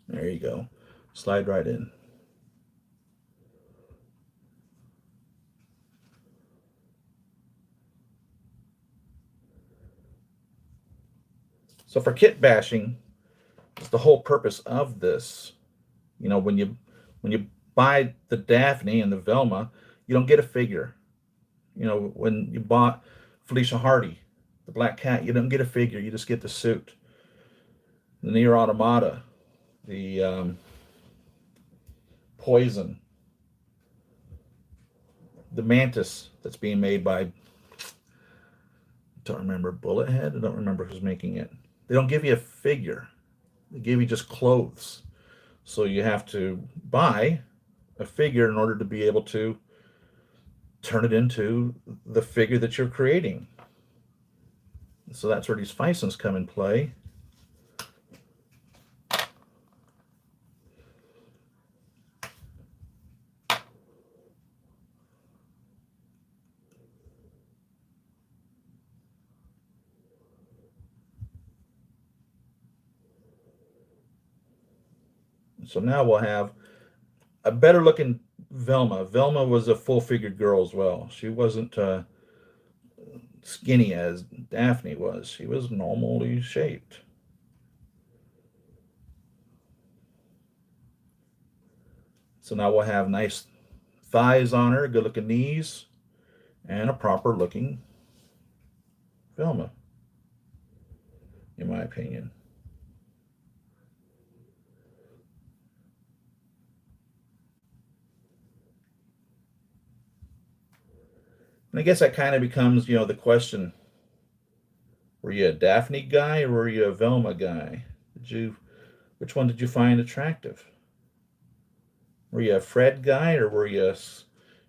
Speaker 1: There you go. Slide right in. So for kit bashing, it's the whole purpose of this. You know, when you buy the Daphne and the Velma, you don't get a figure. You know, when you bought Felicia Hardy, the Black Cat, you don't get a figure. You just get the suit. The Nier Automata, the Poison, the Mantis that's being made by, I don't remember, Bullethead. I don't remember who's making it. They don't give you a figure. They give you just clothes. So you have to buy a figure in order to be able to turn it into the figure that you're creating. So that's where these Fisons come in play. So now we'll have a better looking Velma. Velma was a full figured girl as well. She wasn't skinny as Daphne was. She was normally shaped. So now we'll have nice thighs on her, good looking knees, and a proper looking Velma, in my opinion. And I guess that kind of becomes, the question: were you a Daphne guy or were you a Velma guy? Which one did you find attractive? Were you a Fred guy or were you a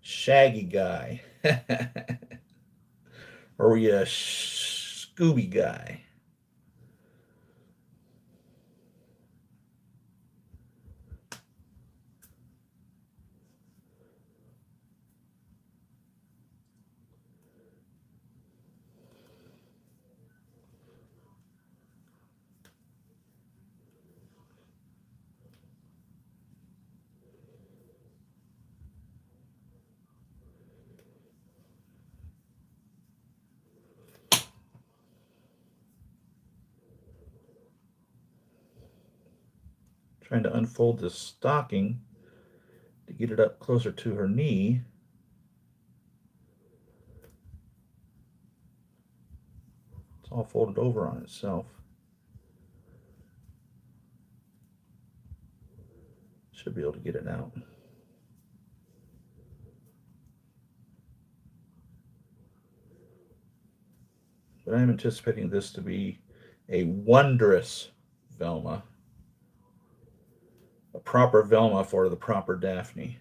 Speaker 1: Shaggy guy? Or were you a Scooby guy? Trying to unfold this stocking to get it up closer to her knee. It's all folded over on itself. Should be able to get it out. But I'm anticipating this to be a wondrous Velma. A proper Velma for the proper Daphne.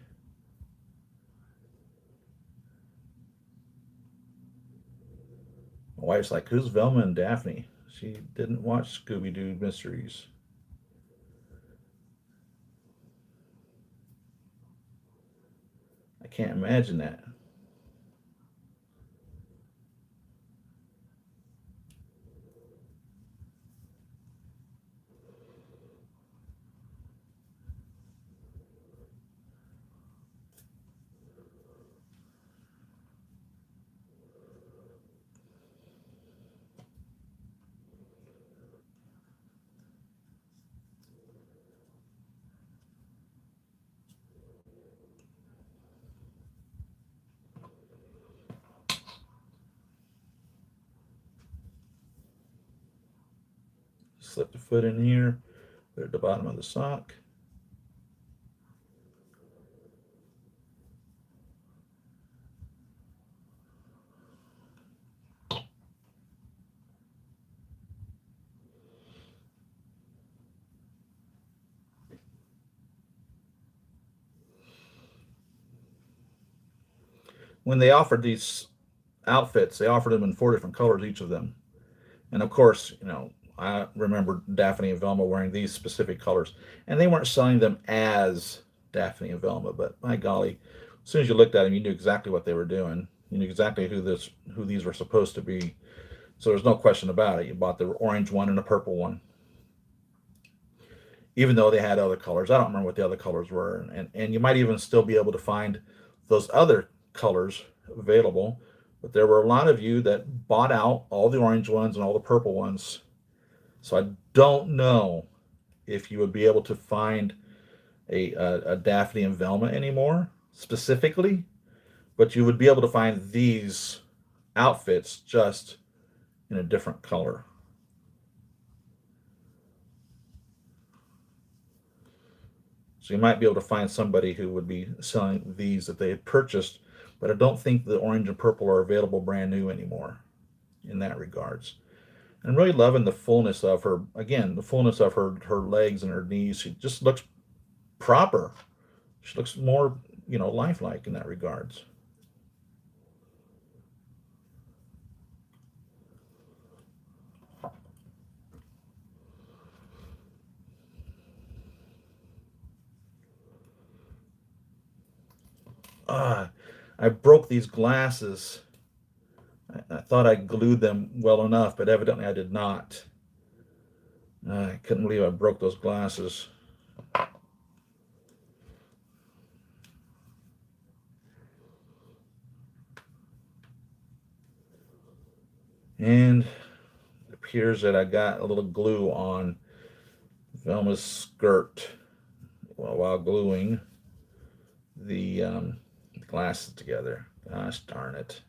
Speaker 1: My wife's like, who's Velma and Daphne? She didn't watch Scooby-Doo Mysteries. I can't imagine that. Slip the foot in here, put it at the bottom of the sock. when they offered these outfits, they offered them in 4 different colors, each of them. And of course, I remember Daphne and Velma wearing these specific colors, and they weren't selling them as Daphne and Velma. But my golly, as soon as you looked at them, you knew exactly what they were doing. You knew exactly who these were supposed to be. So there's no question about it. You bought the orange one and the purple one, even though they had other colors. I don't remember what the other colors were, and you might even still be able to find those other colors available. But there were a lot of you that bought out all the orange ones and all the purple ones. So I don't know if you would be able to find a Daphne and Velma anymore specifically, but you would be able to find these outfits just in a different color. So you might be able to find somebody who would be selling these that they had purchased, but I don't think the orange and purple are available brand new anymore in that regards. And I'm really loving the fullness of her, again, the fullness of her legs and her knees. She just looks proper. She looks more, lifelike in that regards. Ah, I broke these glasses. I thought I glued them well enough, but evidently I did not. I couldn't believe I broke those glasses. And it appears that I got a little glue on Velma's skirt while gluing the glasses together. Gosh darn it.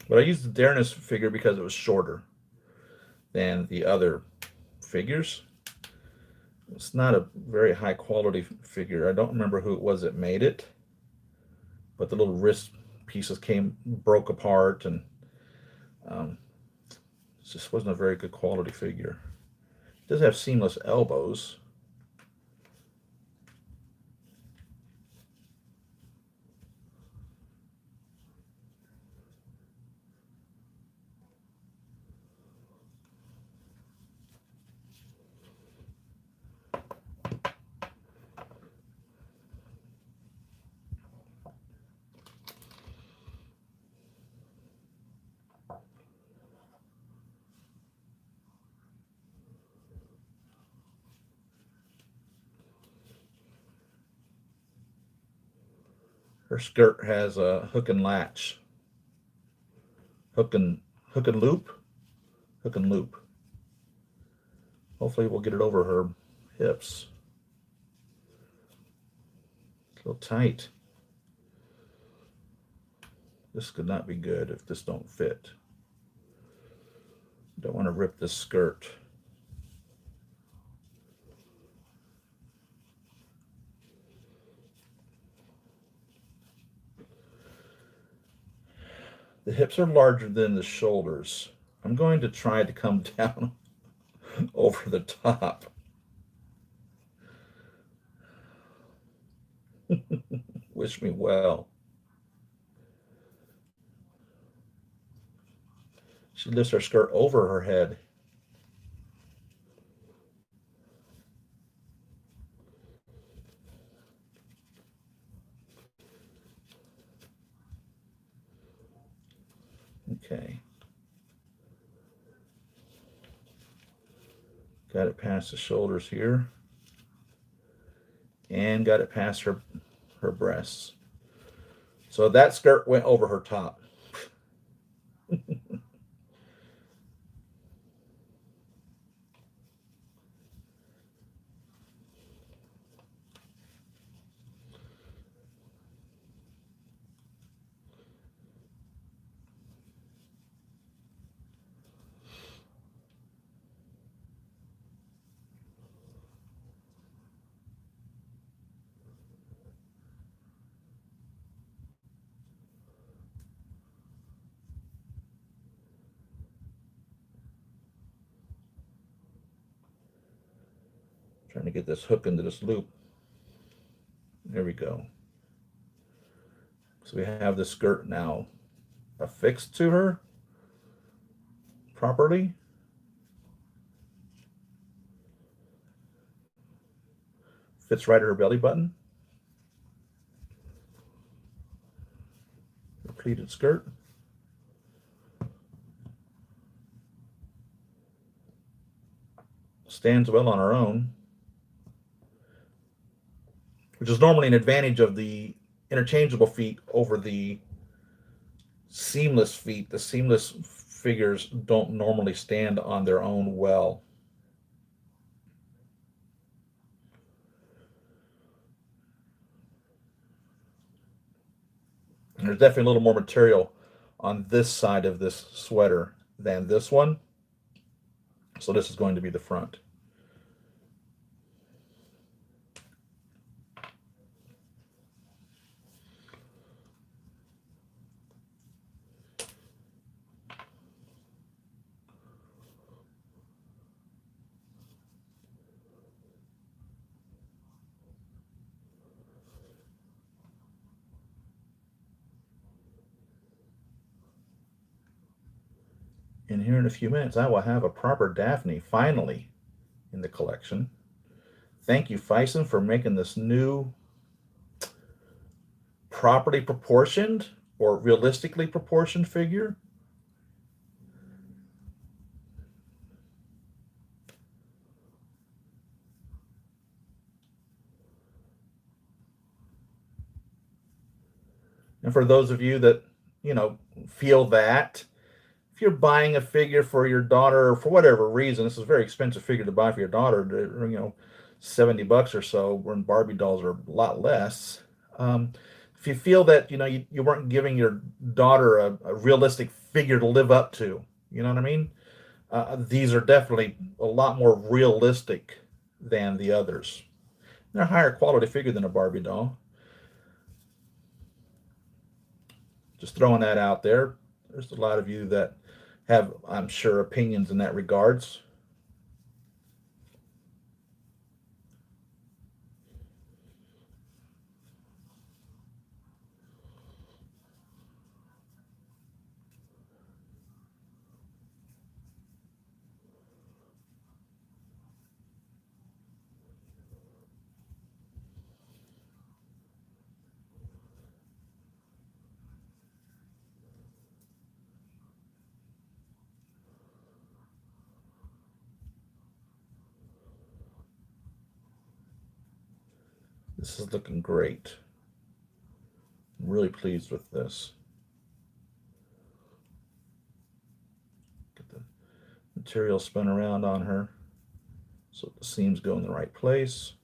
Speaker 1: But I used the Dareness figure because it was shorter than the other figures. It's not a very high quality figure. I don't remember who it was that made it, but the little wrist pieces broke apart, and um, it just wasn't a very good quality figure. It does have seamless elbows. Her skirt has a hook and latch, hook and hook and loop, hook and loop. Hopefully, we'll get it over her hips. It's a little tight. This could not be good if this don't fit. Don't want to rip this skirt. The hips are larger than the shoulders. I'm going to try to come down over the top. Wish me well. She lifts her skirt over her head. Okay. Got it past the shoulders here. And got it past her breasts. So that skirt went over her top. Trying to get this hook into this loop. There we go. So we have the skirt now affixed to her properly. Fits right at her belly button. The pleated skirt. Stands well on her own, which is normally an advantage of the interchangeable feet over the seamless feet. The seamless figures don't normally stand on their own well. And there's definitely a little more material on this side of this sweater than this one. So this is going to be the front. And here in a few minutes, I will have a proper Daphne finally in the collection. Thank you, Fison, for making this new properly proportioned or realistically proportioned figure. And for those of you that, feel that if you're buying a figure for your daughter for whatever reason, this is a very expensive figure to buy for your daughter, $70 or so, when Barbie dolls are a lot less. If you feel that, you weren't giving your daughter a realistic figure to live up to, you know what I mean? These are definitely a lot more realistic than the others. They're a higher quality figure than a Barbie doll. Just throwing that out there. There's a lot of you that have, I'm sure, opinions in that regards. This is looking great. I'm really pleased with this. Get the material spun around on her so the seams go in the right place.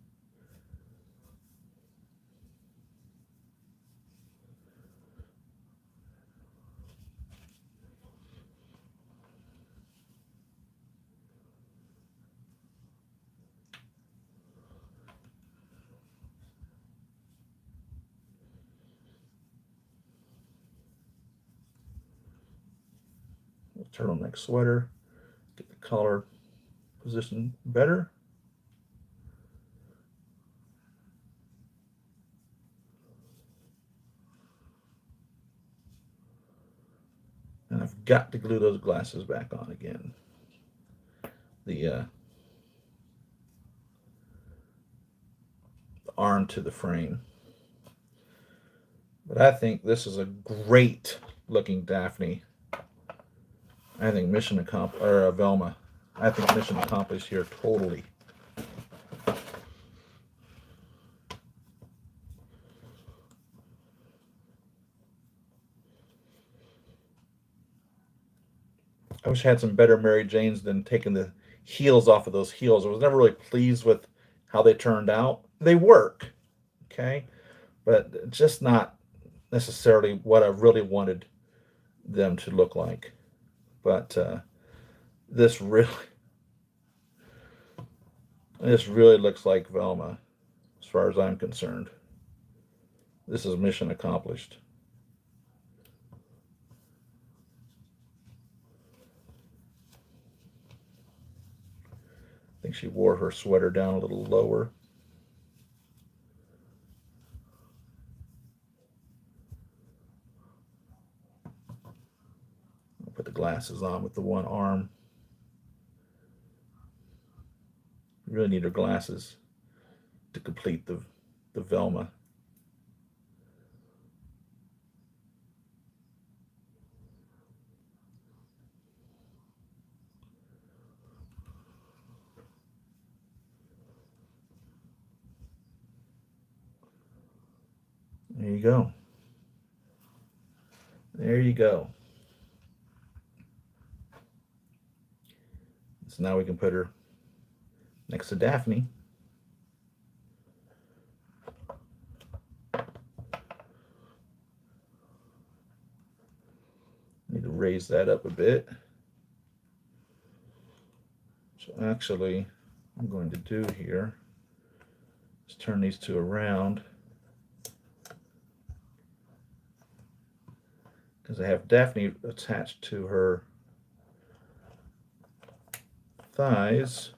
Speaker 1: Turtleneck sweater, get the collar positioned better. And I've got to glue those glasses back on again. The arm to the frame. But I think this is a great looking Daphne. I think mission accomplished, or Velma. I think mission accomplished here totally. I wish I had some better Mary Janes than taking the heels off of those heels. I was never really pleased with how they turned out. They work, okay, but just not necessarily what I really wanted them to look like. But this really looks like Velma, as far as I'm concerned. This is mission accomplished. I think she wore her sweater down a little lower. I'll put the glasses on with the one arm. You really need her glasses to complete the Velma. There you go. There you go. So now we can put her next to Daphne. Need to raise that up a bit. So actually, I'm going to do here is turn these two around, because I have Daphne attached to her thighs.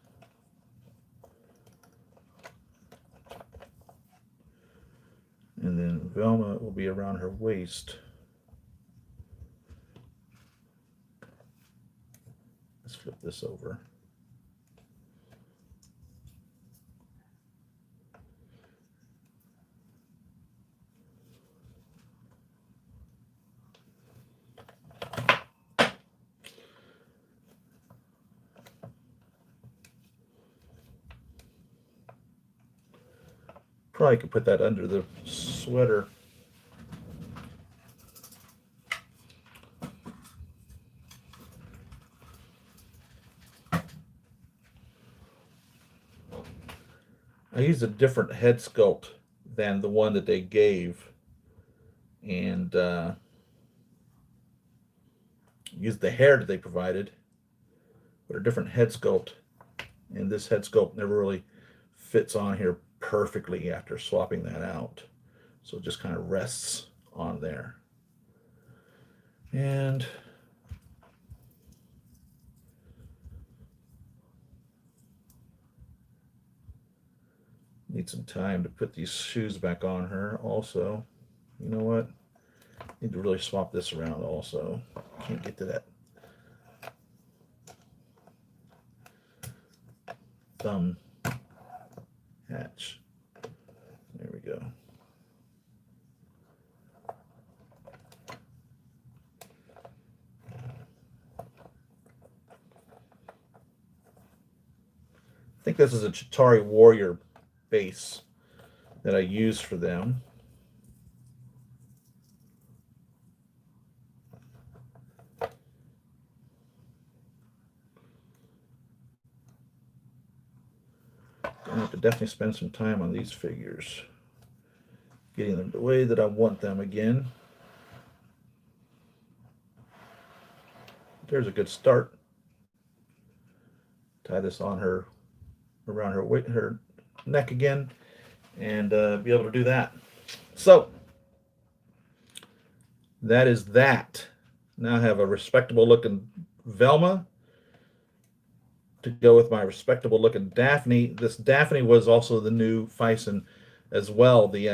Speaker 1: And then Velma will be around her waist. Let's flip this over. Probably could put that under the sweater. I used a different head sculpt than the one that they gave, and used the hair that they provided, but a different head sculpt. And this head sculpt never really fits on here perfectly after swapping that out. So it just kind of rests on there. And need some time to put these shoes back on her also. You know what? Need to really swap this around also. Can't get to that thumb hatch. There we go. I think this is a Chitauri Warrior base that I use for them. I have to definitely spend some time on these figures, getting them the way that I want them again. There's a good start. Tie this on her, around her neck again, and be able to do that. So that is that. Now I have a respectable looking Velma to go with my respectable looking Daphne. This Daphne was also the new Fison as well. The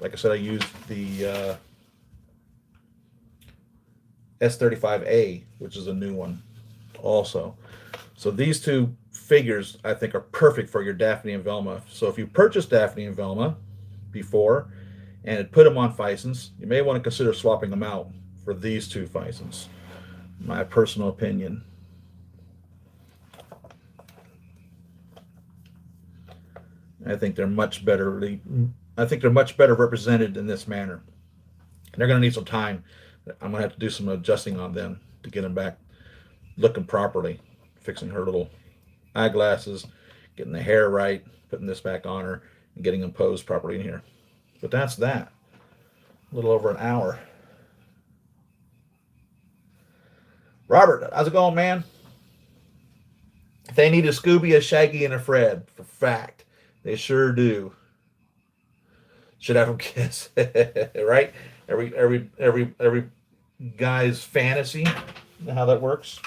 Speaker 1: like I said, I used the S35A, which is a new one also. So these two figures I think are perfect for your Daphne and Velma. So if you purchased Daphne and Velma before and had put them on Fisons, you may want to consider swapping them out for these two Fisons. My personal opinion. I think they're much better. I think they're much better represented in this manner. And they're going to need some time. I'm going to have to do some adjusting on them to get them back looking properly. Fixing her little eyeglasses, getting the hair right, putting this back on her, and getting them posed properly in here. But that's that. A little over an hour. Robert, how's it going, man? They need a Scooby, a Shaggy, and a Fred, for fact. They sure do. Should have them kiss, right? Every guy's fantasy. You know how that works?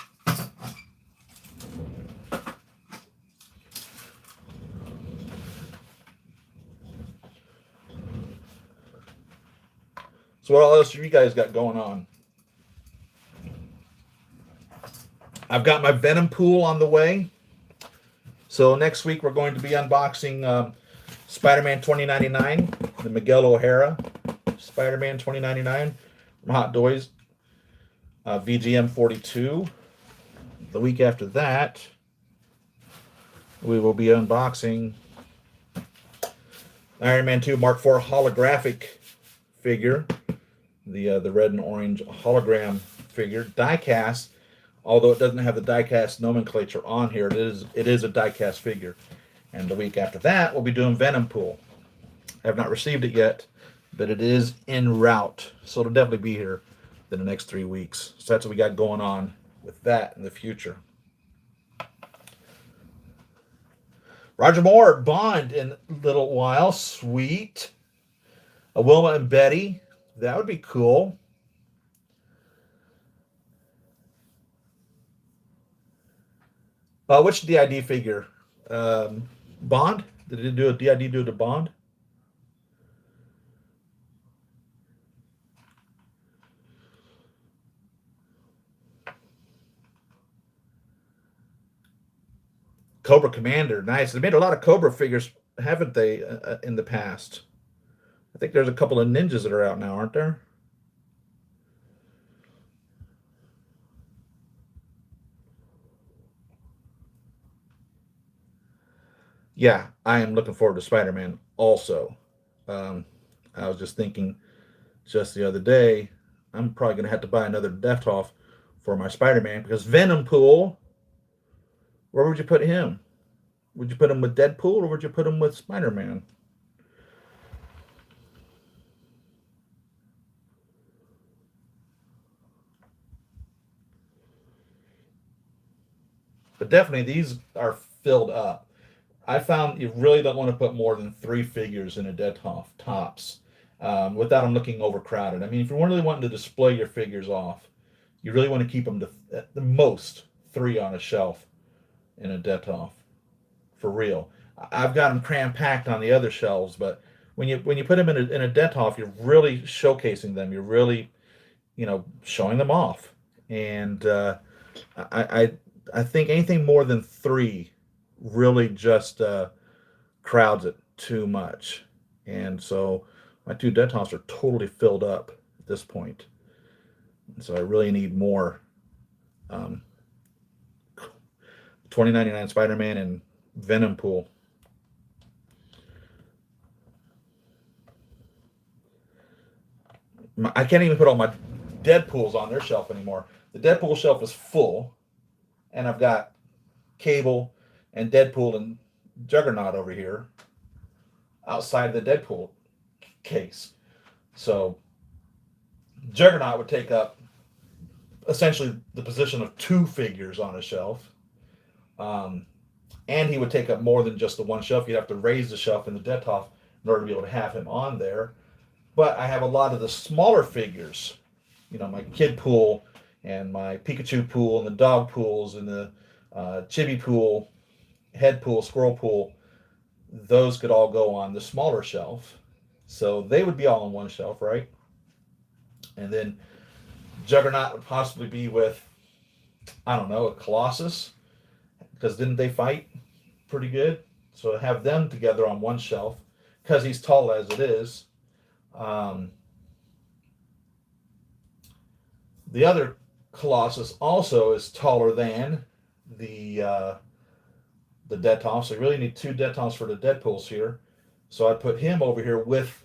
Speaker 1: So what else have you guys got going on? I've got my Venom pool on the way. So next week we're going to be unboxing Spider-Man 2099, the Miguel O'Hara Spider-Man 2099 from Hot Toys, VGM 42. The week after that, we will be unboxing Iron Man 2 Mark IV holographic figure, the red and orange hologram figure, die-cast. Although it doesn't have the die-cast nomenclature on here, it is a die-cast figure. And the week after that, we'll be doing Venom Pool. I have not received it yet, but it is en route. So it'll definitely be here in the next 3 weeks. So that's what we got going on with that in the future. Roger Moore, Bond in a little while. Sweet. A Wilma and Betty. That would be cool. Which DID figure? Bond? Did it do a DID do it to Bond? Cobra Commander. Nice. They made a lot of Cobra figures, haven't they, in the past? I think there's a couple of ninjas that are out now, aren't there? Yeah, I am looking forward to Spider-Man also. I was just thinking just the other day, I'm probably going to have to buy another Death for my Spider-Man because Venom Pool, where would you put him? Would you put him with Deadpool or would you put him with Spider-Man? But definitely these are filled up. I found you really don't want to put more than 3 figures in a Deadhoff tops without them looking overcrowded. I mean, if you're really wanting to display your figures off, you really want to keep them to at the most 3 on a shelf in a Deadhoff, for real. I've got them cram packed on the other shelves, but when you put them in a Deadhoff, you're really showcasing them. You're really showing them off, and I I think anything more than 3 really just crowds it too much. And so my 2 Deadtops are totally filled up at this point. So I really need more 2099 Spider-Man and Venom Pool. I can't even put all my Deadpools on their shelf anymore. The Deadpool shelf is full, and I've got Cable and Deadpool and Juggernaut over here outside the Deadpool case. So Juggernaut would take up essentially the position of 2 figures on a shelf. And he would take up more than just the one shelf. You'd have to raise the shelf in the Deadtoff in order to be able to have him on there. But I have a lot of the smaller figures, my Kid Pool and my Pikachu Pool and the Dog Pools and the Chibi Pool, Head Pool, Squirrel Pool. Those could all go on the smaller shelf. So they would be all on one shelf, right? And then Juggernaut would possibly be with, I don't know, a Colossus. Because didn't they fight pretty good? So have them together on one shelf. Because he's tall as it is. The other Colossus also is taller than the Deadtoff. So you really need 2 Deadtoffs for the Deadpools here. So I put him over here with,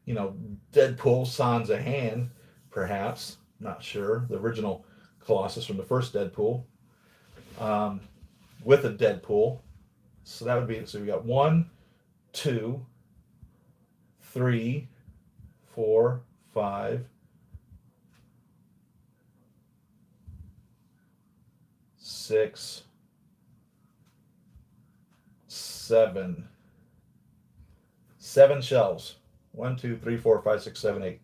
Speaker 1: Deadpool, sans a hand, perhaps. Not sure. The original Colossus from the first Deadpool. With a Deadpool. So that would be, so we got 1, 2, 3, 4, 5, 6, 7. 7 shelves. 1, 2, 3, 4, 5, 6, 7, 8.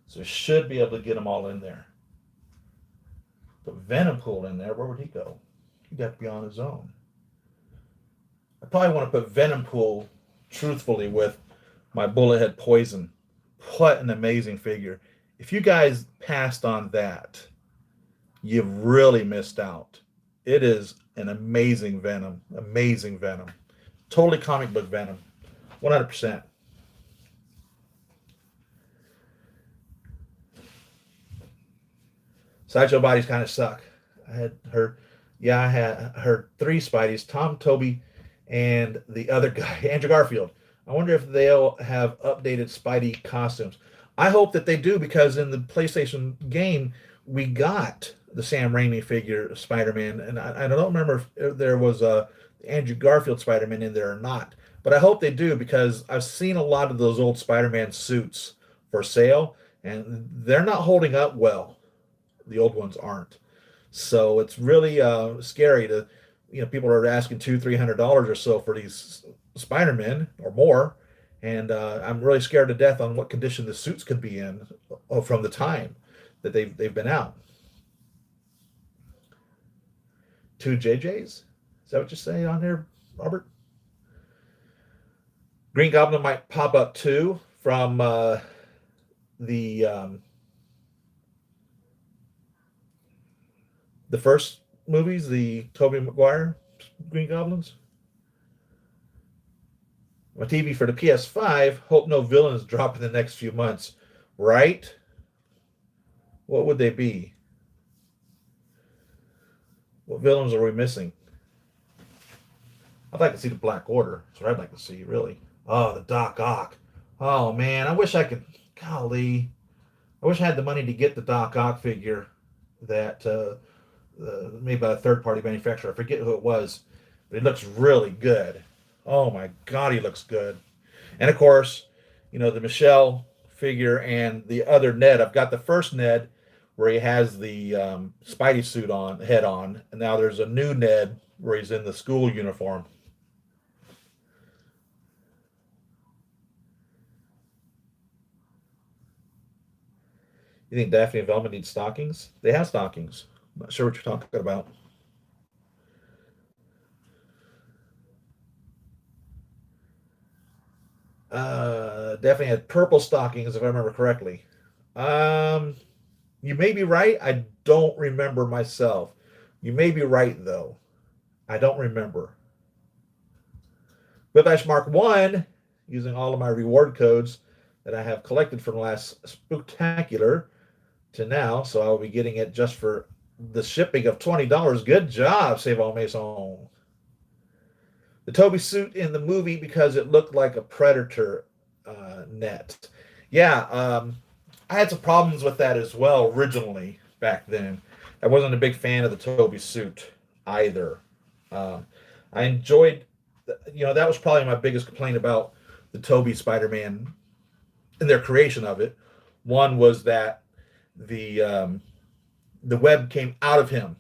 Speaker 1: So should be able to get them all in there. Put Venom Pool in there. Where would he go? He'd have to be on his own. I probably want to put Venom Pool, truthfully, with my Bullethead Poison What an amazing figure. If you guys passed on that, you've really missed out. It is an amazing Venom. Amazing Venom. Totally comic book Venom. 100%. Sideshow bodies kind of suck. I had her, yeah, I had her three Spideys: Tom, Toby, and the other guy, Andrew Garfield. I wonder if they'll have updated Spidey costumes. I hope that they do, because in the PlayStation game we got the Sam Raimi figure of Spider-Man, and I don't remember if there was a Andrew Garfield Spider-Man in there or not. But I hope they do, because I've seen a lot of those old Spider-Man suits for sale, and they're not holding up well. The old ones aren't. So it's really scary to, people are asking $200-300 or so for these Spider-Men or more, and I'm really scared to death on what condition the suits could be in from the time that they've been out. Two JJs? Is that what you say on there, Robert? Green Goblin might pop up too from the the first movies, the Tobey Maguire Green Goblins. My TV for the PS5. Hope no villains drop in the next few months. Right? What would they be? What villains are we missing? I'd like to see the Black Order. That's what I'd like to see, really. Oh, the Doc Ock. Oh, man. I wish I could. Golly. I wish I had the money to get the Doc Ock figure that made by a third-party manufacturer. I forget who it was, but it looks really good. Oh my God, he looks good. And of course, the Michelle figure and the other Ned. I've got the first Ned where he has the Spidey suit on, head on, and now there's a new Ned where he's in the school uniform. You think Daphne and Velma need stockings? They have stockings. I'm not sure what you're talking about. Definitely had purple stockings, if I remember correctly. Um, you may be right. I don't remember myself. You may be right, though. I don't remember. Whiplash Mark 1, using all of my reward codes that I have collected from the last Spooktacular to now. So I'll be getting it just for the shipping of $20. Good job, Save All Maison. The Toby suit in the movie because it looked like a Predator net. Yeah, I had some problems with that as well originally back then. I wasn't a big fan of the Toby suit either. I enjoyed, that was probably my biggest complaint about the Toby Spider-Man and their creation of it. One was that the web came out of him.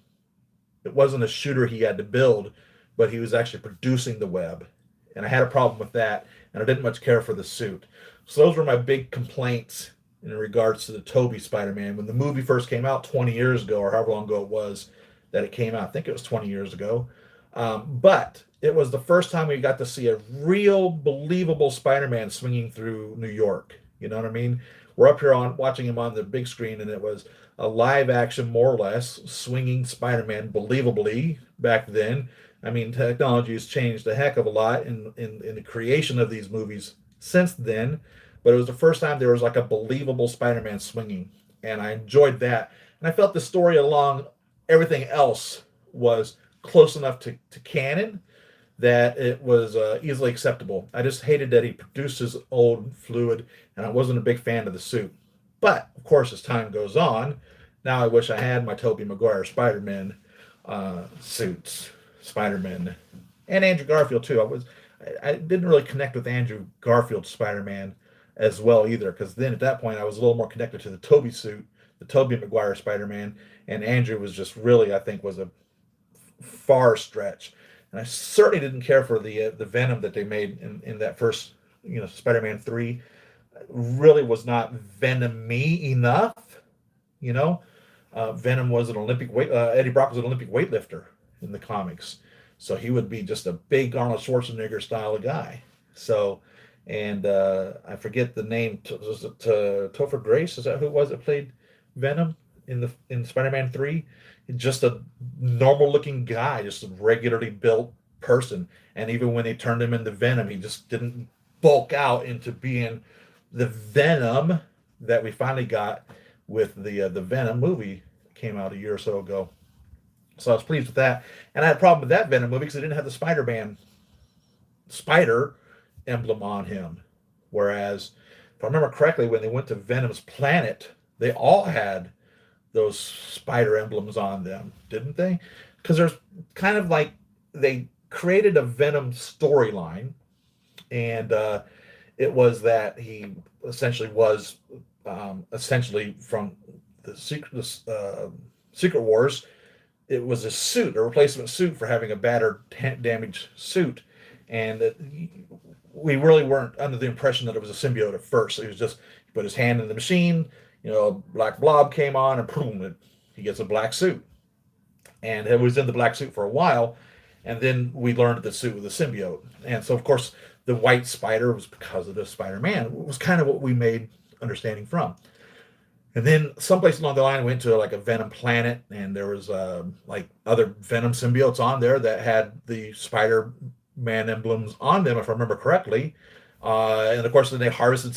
Speaker 1: It wasn't a shooter he had to build, but he was actually producing the web. And I had a problem with that, and I didn't much care for the suit. So those were my big complaints in regards to the Toby Spider-Man. When the movie first came out 20 years ago, or however long ago it was that it came out, I think it was 20 years ago. But it was the first time we got to see a real, believable Spider-Man swinging through New York. You know what I mean? We're up here watching him on the big screen, and it was a live action, more or less, swinging Spider-Man, believably back then. I mean, technology has changed a heck of a lot in the creation of these movies since then, but it was the first time there was like a believable Spider-Man swinging, and I enjoyed that. And I felt the story along everything else was close enough to canon that it was easily acceptable. I just hated that he produced his old fluid, and I wasn't a big fan of the suit. But, of course, as time goes on, now I wish I had my Tobey Maguire Spider-Man suits. Spider-Man, and Andrew Garfield too. I didn't really connect with Andrew Garfield Spider-Man as well either, because then at that point I was a little more connected to the Toby suit, the Tobey Maguire Spider-Man, and Andrew was just really, I think, was a far stretch. And I certainly didn't care for the Venom that they made in that first, Spider-Man 3. Really was not Venom-y enough, Venom was an Olympic weight. Eddie Brock was an Olympic weightlifter in the comics, so he would be just a big Arnold Schwarzenegger style of guy. So and I forget the name. Was it Topher Grace? Is that who it was that played Venom in Spider-Man 3? Just a normal looking guy, just a regularly built person. And even when they turned him into Venom, he just didn't bulk out into being the Venom that we finally got with the Venom movie that came out a year or so ago. So I was pleased with that. And I had a problem with that Venom movie because it didn't have the Spider-Man spider emblem on him. Whereas, if I remember correctly, when they went to Venom's planet, they all had those spider emblems on them, didn't they? Because there's kind of like they created a Venom storyline, and it was that he essentially was essentially from Secret Wars. It was a suit, a replacement suit for having a battered, damaged suit, and we really weren't under the impression that it was a symbiote at first. It was just he put his hand in the machine, a black blob came on, and boom, he gets a black suit. And it was in the black suit for a while, and then we learned that the suit was a symbiote. And so, of course, the white spider was because of the Spider-Man. It was kind of what we made understanding from. And then someplace along the line, we went to like a Venom planet, and there was like other Venom symbiotes on there that had the Spider-Man emblems on them, if I remember correctly. And of course, then they harvested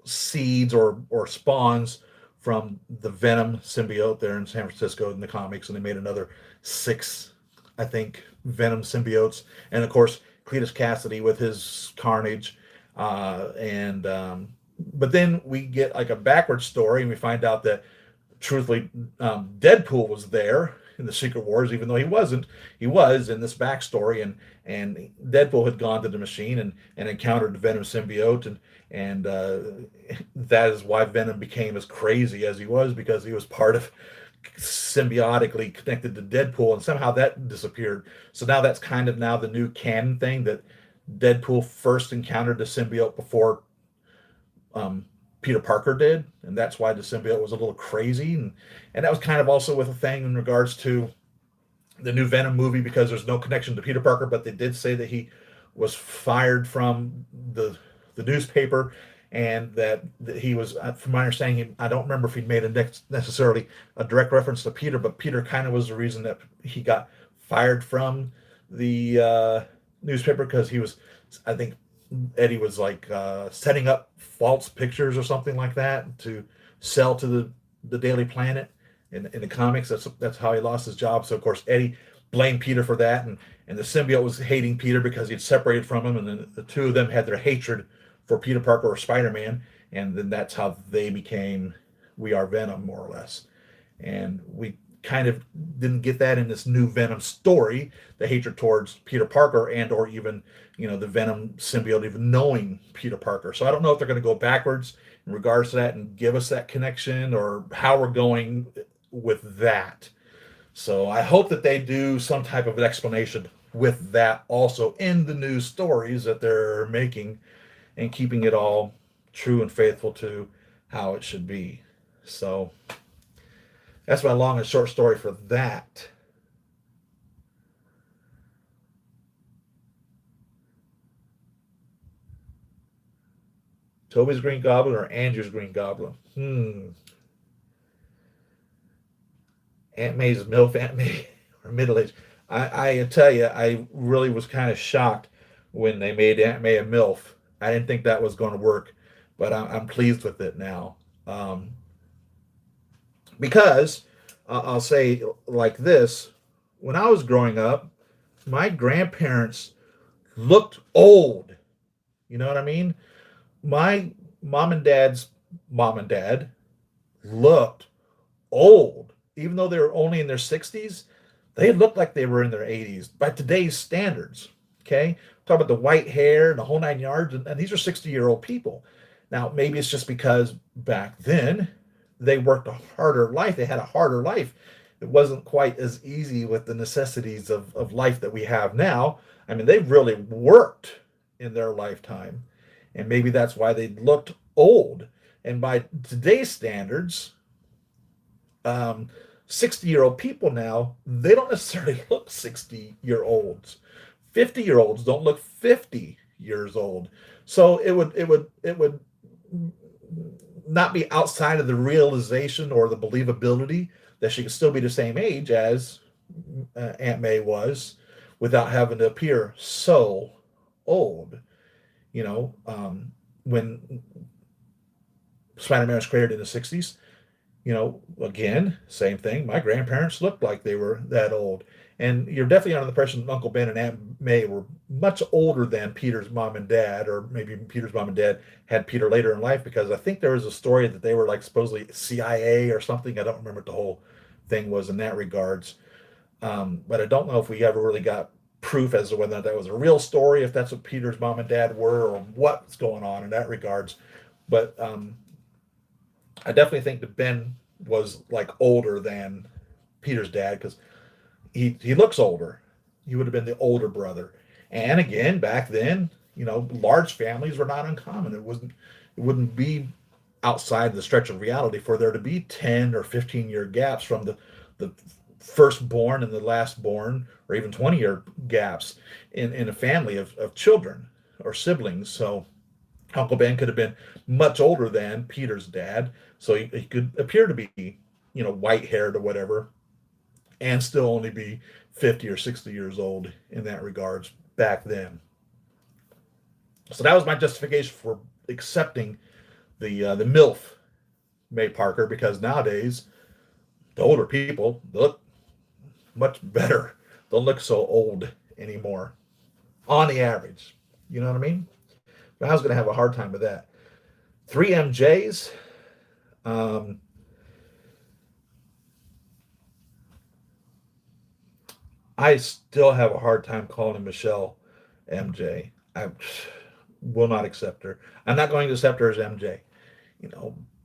Speaker 1: seeds or spawns from the Venom symbiote there in San Francisco in the comics, and they made another 6, I think, Venom symbiotes. And of course, Cletus Cassidy with his Carnage, and but then we get like a backward story, and we find out that truthfully, Deadpool was there in the Secret Wars, even though he wasn't. He was in this backstory, and Deadpool had gone to the machine and encountered the Venom symbiote, and that is why Venom became as crazy as he was, because he was part of symbiotically connected to Deadpool, and somehow that disappeared. So now that's kind of now the new canon thing, that Deadpool first encountered the symbiote before Peter Parker did, and that's why the symbiote was a little crazy, and that was kind of also with a thing in regards to the new Venom movie, because there's no connection to Peter Parker, but they did say that he was fired from the newspaper, and that he was, from my understanding, I don't remember if he made necessarily a direct reference to Peter, but Peter kind of was the reason that he got fired from the newspaper, because he was, I think, Eddie was like setting up false pictures or something like that to sell to the Daily Planet in the comics. That's how he lost his job. So of course Eddie blamed Peter for that, and the symbiote was hating Peter because he'd separated from him, and then the two of them had their hatred for Peter Parker or Spider-Man, and then that's how they became We Are Venom, more or less. And we kind of didn't get that in this new Venom story, the hatred towards Peter Parker, and or even the Venom symbiote even knowing Peter Parker. So I don't know if they're going to go backwards in regards to that and give us that connection, or how we're going with that. So I hope that they do some type of an explanation with that also in the new stories that they're making, and keeping it all true and faithful to how it should be. So that's my long and short story for that. Toby's Green Goblin or Andrew's Green Goblin? Aunt May's MILF, Aunt May, or middle age. I tell you, I really was kind of shocked when they made Aunt May a MILF. I didn't think that was going to work, but I'm pleased with it now. Because I'll say like this: when I was growing up, my grandparents looked old. You know what I mean? My mom and dad looked old, even though they were only in their 60s. They looked like they were in their 80s by today's standards. Okay, talk about the white hair and the whole 9 yards, and these are 60-year-old people. Now, maybe it's just because back then they worked a harder life. They had a harder life. It wasn't quite as easy with the necessities of life that we have now. I mean, they really worked in their lifetime, and maybe that's why they looked old. And by today's standards, 60-year-old people now, they don't necessarily look 60-year-olds. 50-year-olds don't look 50 years old. So it would not be outside of the realization or the believability that she could still be the same age as Aunt May was without having to appear so old. You know, when Spider-Man was created in the 60s, again, same thing. My grandparents looked like they were that old. And you're definitely under the impression that Uncle Ben and Aunt May were much older than Peter's mom and dad, or maybe Peter's mom and dad had Peter later in life, because I think there was a story that they were like supposedly CIA or something. I don't remember what the whole thing was in that regards. But I don't know if we ever really got proof as to whether that was a real story, if that's what Peter's mom and dad were, or what's going on in that regards. But I definitely think that Ben was like older than Peter's dad, because he looks older. He would have been the older brother. And again, back then, large families were not uncommon. It wouldn't be outside the stretch of reality for there to be 10 or 15-year gaps from the firstborn and the lastborn, or even 20-year gaps in a family of children or siblings. So Uncle Ben could have been much older than Peter's dad, so he could appear to be, white haired or whatever, and still only be 50 or 60 years old in that regards back then. So that was my justification for accepting the MILF May Parker, because nowadays the older people look much better. Don't look so old anymore on the average. You know what I mean? But I was going to have a hard time with that. 3 MJs. I still have a hard time calling Michelle MJ. I will not accept her. I'm not going to accept her as MJ.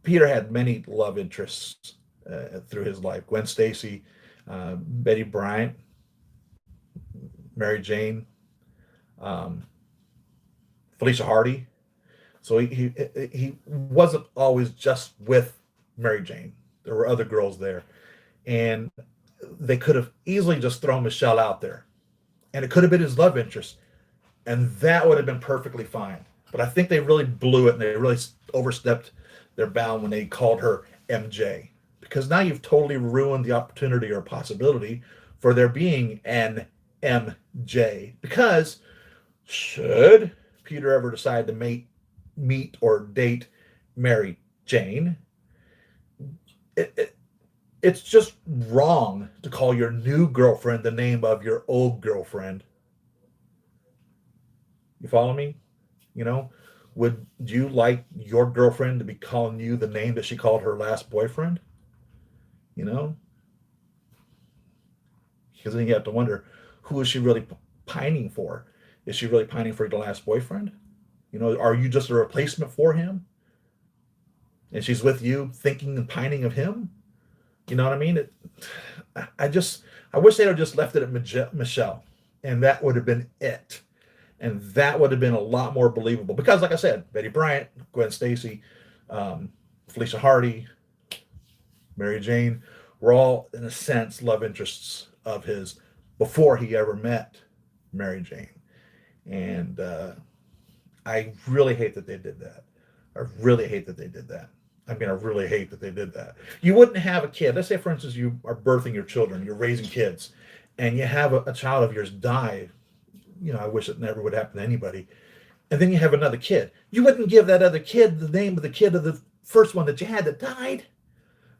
Speaker 1: Peter had many love interests through his life. Gwen Stacy, Betty Bryant, Mary Jane, um, Felicia Hardy. So he wasn't always just with Mary Jane. There were other girls there, and they could have easily just thrown Michelle out there, and it could have been his love interest, and that would have been perfectly fine. But I think they really blew it, and they really overstepped their bound when they called her MJ, because now you've totally ruined the opportunity or possibility for there being an MJ. Because should Peter ever decide to meet or date Mary Jane, it's just wrong to call your new girlfriend the name of your old girlfriend. You follow me? Would you like your girlfriend to be calling you the name that she called her last boyfriend? Because then you have to wonder, who is she really pining for? Is she really pining for the last boyfriend? Are you just a replacement for him? And she's with you thinking and pining of him? You know what I mean? I wish they'd have just left it at Michelle, and that would have been it. And that would have been a lot more believable. Because, like I said, Betty Bryant, Gwen Stacy, Felicia Hardy, Mary Jane were all, in a sense, love interests of his before he ever met Mary Jane. And I really hate that they did that. I really hate that they did that. I really hate that they did that. You wouldn't have a kid. Let's say, for instance, you are birthing your children, you're raising kids, and you have a child of yours die. I wish it never would happen to anybody. And then you have another kid. You wouldn't give that other kid the name of the kid of the first one that you had that died.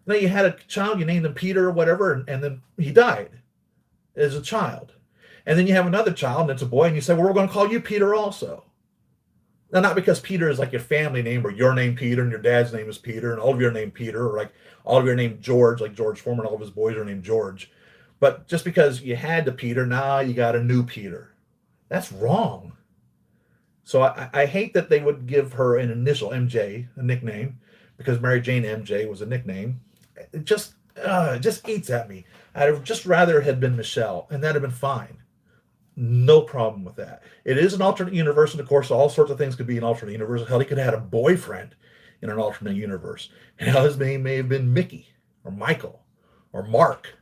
Speaker 1: Now you had a child, you named him Peter or whatever, and then he died as a child. And then you have another child, and it's a boy, and you say, well, we're going to call you Peter also. Now, not because Peter is like your family name, or your name Peter, and your dad's name is Peter, and all of your name Peter, or like all of your name George, like George Foreman, all of his boys are named George. But just because you had the Peter, now you got a new Peter. That's wrong. So I hate that they would give her an initial MJ, a nickname, because Mary Jane MJ was a nickname. It just eats at me. I'd have just rather it had been Michelle, and that'd have been fine. No problem with that. It is an alternate universe, and of course, all sorts of things could be an alternate universe. Hell, he could have had a boyfriend in an alternate universe. And hell, his name may have been Mickey, or Michael, or Mark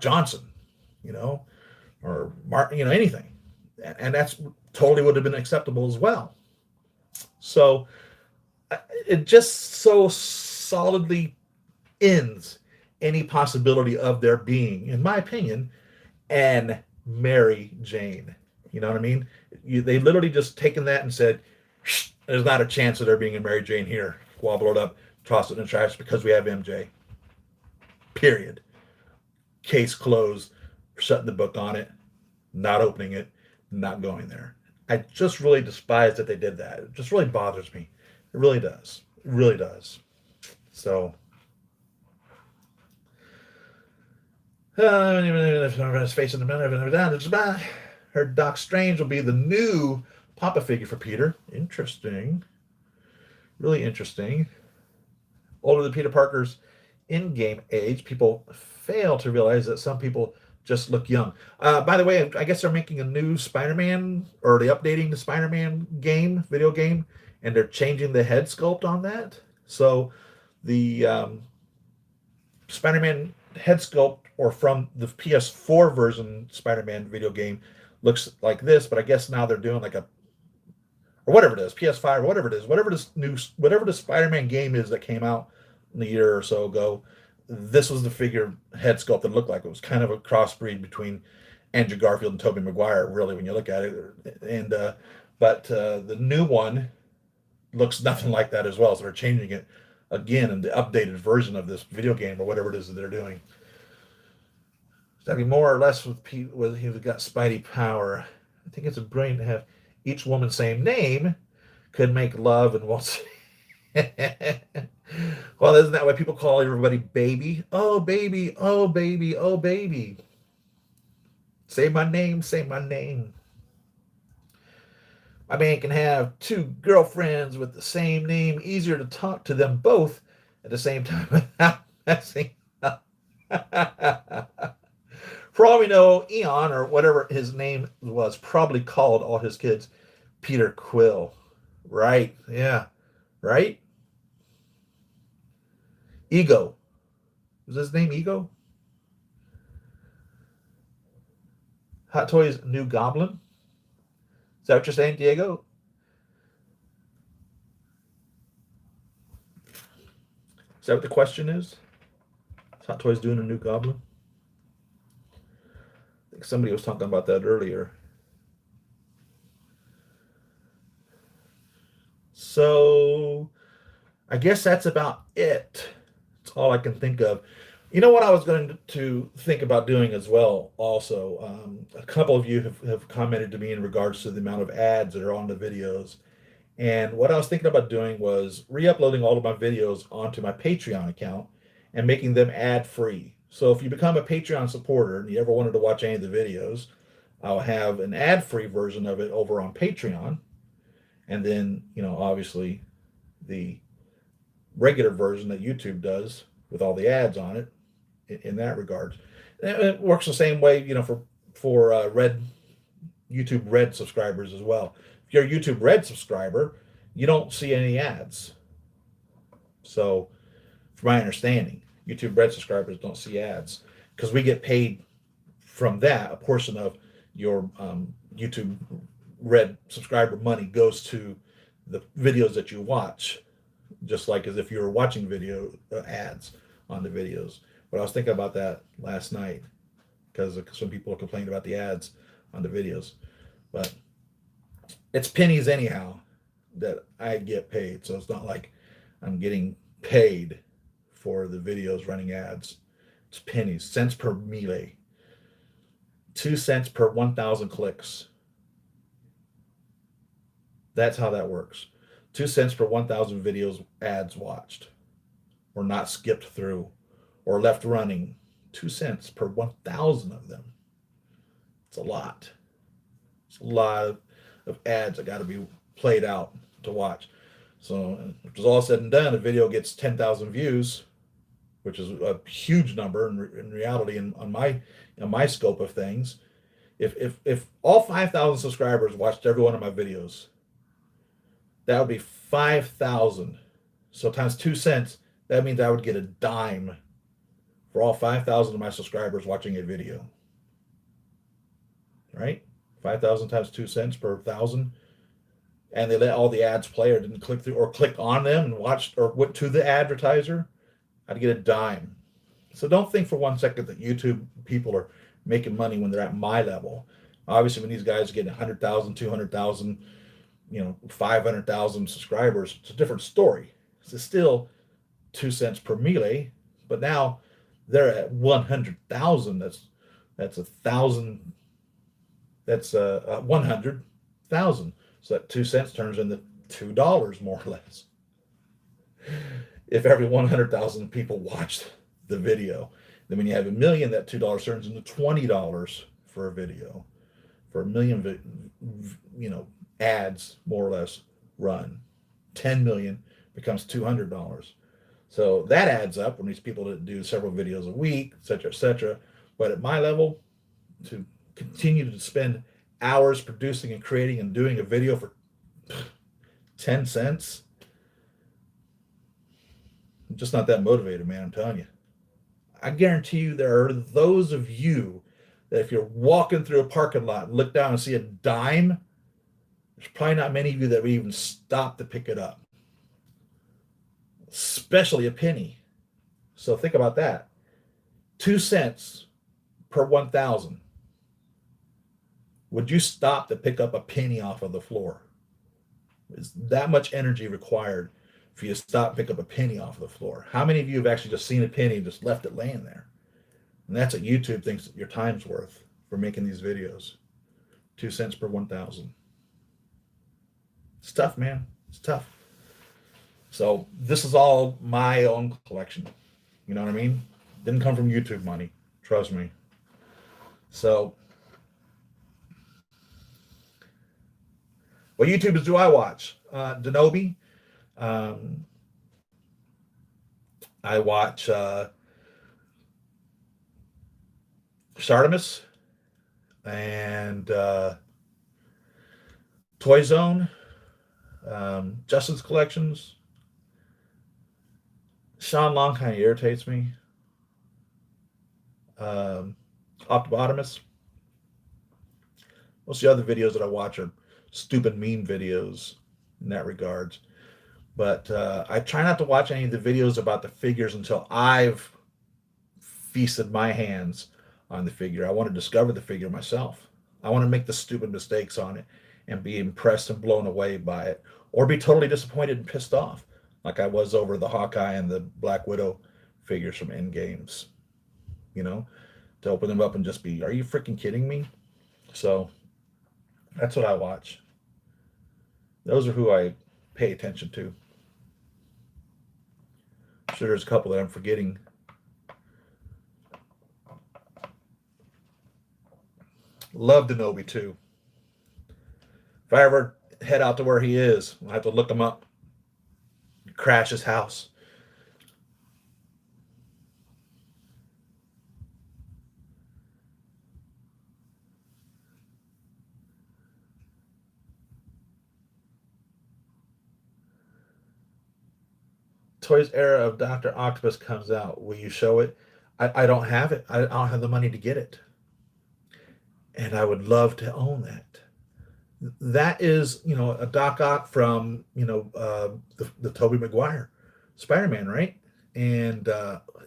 Speaker 1: Johnson, or Mark, anything. And that's totally would have been acceptable as well. So it just so solidly ends any possibility of there being, in my opinion, an Mary Jane. You know what I mean? They literally just taken that and said, there's not a chance of there being a Mary Jane here. Wobble it up, toss it in the trash because we have MJ. Period. Case closed. Shutting the book on it. Not opening it. Not going there. I just really despise that they did that. It just really bothers me. It really does. It really does. So, face in the middle. Heard Doc Strange will be the new Papa figure for Peter. Interesting. Really interesting. Older than Peter Parker's in-game age, people fail to realize that some people just look young. By the way, I guess they're making a new Spider-Man, or they're updating the Spider-Man game, video game, and they're changing the head sculpt on that. So the Spider-Man head sculpt, or from the PS4 version Spider-Man video game, looks like this, but I guess now they're doing like a, or whatever it is, PS5 or whatever it is, whatever the Spider-Man game is that came out a year or so ago. This was the figure head sculpt that looked like it was kind of a crossbreed between Andrew Garfield and Tobey Maguire, really, when you look at it. And but the new one looks nothing like that as well. So they're changing it again in the updated version of this video game or whatever it is that they're doing. So that'd be more or less with Pete, with he's got Spidey power. I think it's a brilliant to have each woman same name could make love and won't. Well, isn't that why people call everybody baby? Oh, baby. Oh, baby. Oh, baby. Say my name. Say my name. My man can have two girlfriends with the same name. Easier to talk to them both at the same time without messing up. For all we know, Eon, or whatever his name was, probably called all his kids Peter Quill. Right. Yeah. Right? Ego. Was his name Ego? Hot Toys new Goblin? Is that what you're saying, Diego? Is that what the question is? Is Hot Toys doing a new Goblin? I think somebody was talking about that earlier. So I guess that's about it. That's all I can think of. You know what I was going to think about doing as well, also? A couple of you have commented to me in regards to the amount of ads that are on the videos. And what I was thinking about doing was re-uploading all of my videos onto my Patreon account and making them ad-free. So if you become a Patreon supporter and you ever wanted to watch any of the videos, I'll have an ad-free version of it over on Patreon. And then, obviously the regular version that YouTube does with all the ads on it in that regard. And it works the same way, for Red YouTube Red subscribers as well. If you're a YouTube Red subscriber, you don't see any ads. So, from my understanding, YouTube Red subscribers don't see ads because we get paid from that. A portion of your YouTube Red subscriber money goes to the videos that you watch, just like as if you were watching video ads on the videos. But I was thinking about that last night because some people complained about the ads on the videos. But it's pennies anyhow that I get paid. So it's not like I'm getting paid for the videos running ads. It's pennies, cents per melee. 2 cents per 1,000 clicks. That's how that works. 2 cents per 1,000 videos ads watched or not skipped through or left running. 2 cents per 1,000 of them. It's a lot. It's a lot of ads that got to be played out to watch. So if it's all said and done, a video gets 10,000 views, which is a huge number in reality on my scope of things. If all 5,000 subscribers watched every one of my videos, that would be 5,000. So times 2 cents, that means I would get a dime for all 5,000 of my subscribers watching a video. Right? 5,000 times 2 cents per 1,000. and they let all the ads play or didn't click through or click on them and watched or went to the advertiser, I'd get a dime. So don't think for one second that YouTube people are making money when they're at my level. Obviously, when these guys are getting 100,000, 200,000, 500,000 subscribers, it's a different story. It's still 2 cents per mille, but now they're at 100,000. That's 1,000. That's 100,000. So that 2 cents turns into $2 more or less. If every 100,000 people watched the video, then when you have a million, that $2 turns into $20 for a video. For a million, ads more or less run, 10 million becomes $200. So that adds up when these people that do several videos a week, et cetera, et cetera. But at my level, to continue to spend hours producing and creating and doing a video for 10 cents, I'm just not that motivated, man. I'm telling you. I guarantee you there are those of you that if you're walking through a parking lot and look down and see a dime, there's probably not many of you that would even stop to pick it up, especially a penny. So think about that. 2 cents per 1,000. Would you stop to pick up a penny off of the floor? Is that much energy required for you to stop and pick up a penny off of the floor? How many of you have actually just seen a penny and just left it laying there? And that's what YouTube thinks your time's worth for making these videos. 2 cents per 1,000. It's tough, man. It's tough. So this is all my own collection. You know what I mean? Didn't come from YouTube money. Trust me. So what YouTubers do I watch? Denobi. I watch Sardimus and Toy Zone, Justin's Collections. Sean Long kind of irritates me. Optobotomus. Most of the other videos that I watch are stupid meme videos in that regards. But I try not to watch any of the videos about the figures until I've feasted my hands on the figure. I want to discover the figure myself. I want to make the stupid mistakes on it and be impressed and blown away by it, or be totally disappointed and pissed off, like I was over the Hawkeye and the Black Widow figures from Endgames. To open them up and just be, are you freaking kidding me? So that's what I watch. Those are who I pay attention to. I'm sure there's a couple that I'm forgetting. Love Denobi too. If I ever head out to where he is, I'll have to look him up. Crash his house. Toys era of Dr. Octopus comes out. Will you show it? I don't have it. I don't have the money to get it. And I would love to own that. That is, a Doc Ock from, the Tobey Maguire Spider-Man, right? And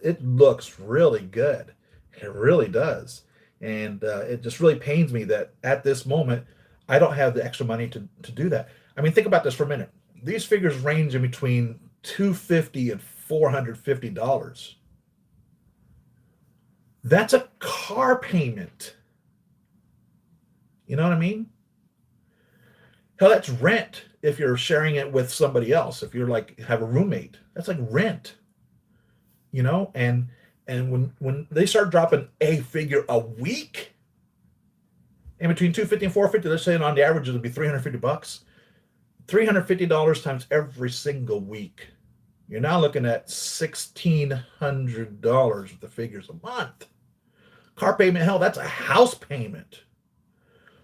Speaker 1: it looks really good. It really does. And it just really pains me that at this moment, I don't have the extra money to do that. I mean, think about this for a minute. These figures range in between $250 and $450. That's a car payment. You know what I mean? Hell, that's rent if you're sharing it with somebody else. If you're like have a roommate, that's like rent. And when they start dropping a figure a week, in between $250 and $450, they're saying on the average it'll be $350. $350 times every single week. You're now looking at $1,600 with the figures a month. Car payment, hell, that's a house payment.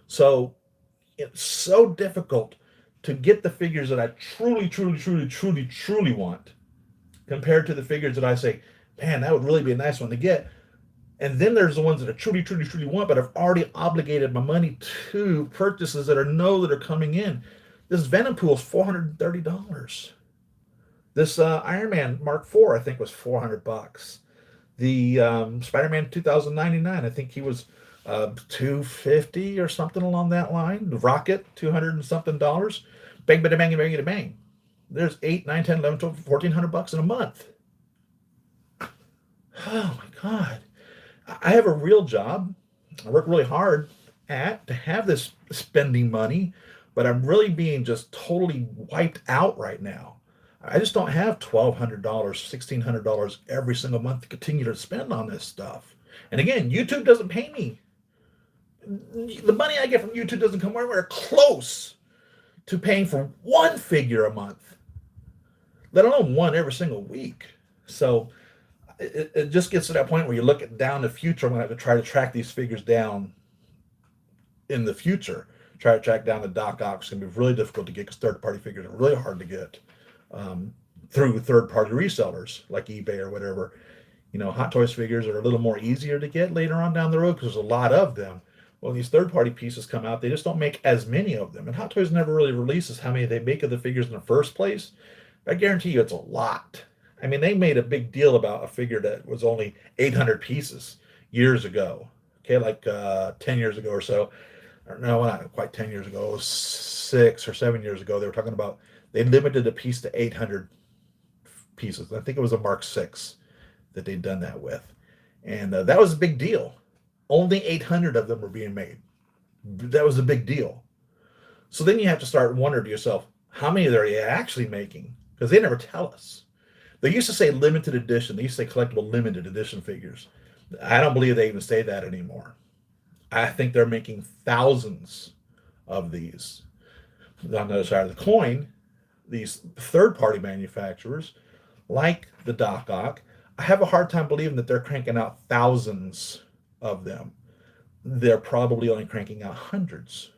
Speaker 1: So it's so difficult to get the figures that I truly want compared to the figures that I say, man, that would really be a nice one to get. And then there's the ones that I truly want, but I've already obligated my money to purchases that are coming in. This Venom pool is $430. This Iron Man Mark IV, I think, was $400. The Spider-Man 2099, I think he was 250 or something along that line. The Rocket, 200 and something dollars. Bang, bang, bang, bang, bang, bang. There's 8, 9, 10, 11, 12, $1,400 in a month. Oh my God. I have a real job. I work really hard to have this spending money, but I'm really being just totally wiped out right now. I just don't have $1,200, $1,600 every single month to continue to spend on this stuff. And again, YouTube doesn't pay me. The money I get from YouTube doesn't come anywhere close to paying for one figure a month, let alone one every single week. So it just gets to that point where you look at down the future. I'm going to have to try to track these figures down in the future. Try to track down the Doc Ock. It's going to be really difficult to get because third-party figures are really hard to get through third-party resellers like eBay or whatever. Hot Toys figures are a little more easier to get later on down the road because there's a lot of them. Well, these third-party pieces come out, they just don't make as many of them. And Hot Toys never really releases how many they make of the figures in the first place. I guarantee you it's a lot. I mean, they made a big deal about a figure that was only 800 pieces years ago. Okay, like 10 years ago or so. No, not quite 10 years ago. It was 6 or 7 years ago. They were talking about they limited a piece to 800 pieces. I think it was a Mark VI that they'd done that with. And that was a big deal. Only 800 of them were being made. That was a big deal. So then you have to start wondering to yourself, how many are they actually making? Because they never tell us. They used to say limited edition. They used to say collectible limited edition figures. I don't believe they even say that anymore. I think they're making thousands of these. On the other side of the coin, these third-party manufacturers, like the Doc Ock, I have a hard time believing that they're cranking out thousands of them. They're probably only cranking out hundreds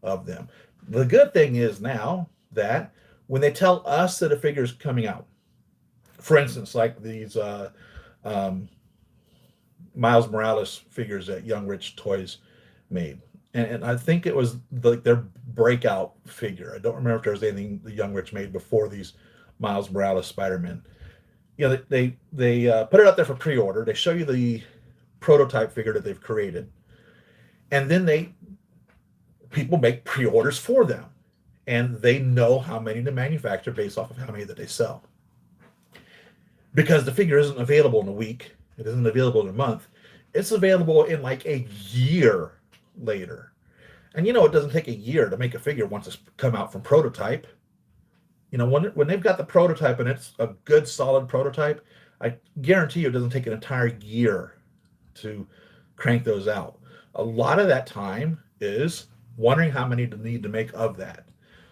Speaker 1: of them. The good thing is now that when they tell us that a figure is coming out, for instance, like these Miles Morales figures that Young Rich Toys made. And I think it was their breakout figure. I don't remember if there was anything the Young Rich made before these Miles Morales Spider-Man. They put it out there for pre-order. They show you the prototype figure that they've created. And then people make pre-orders for them. And they know how many to manufacture based off of how many that they sell. Because the figure isn't available in a week. It isn't available in a month. It's available in like a year later. And it doesn't take a year to make a figure once it's come out from prototype. When they've got the prototype and it's a good solid prototype, I guarantee you it doesn't take an entire year to crank those out. A lot of that time is wondering how many to need to make of that.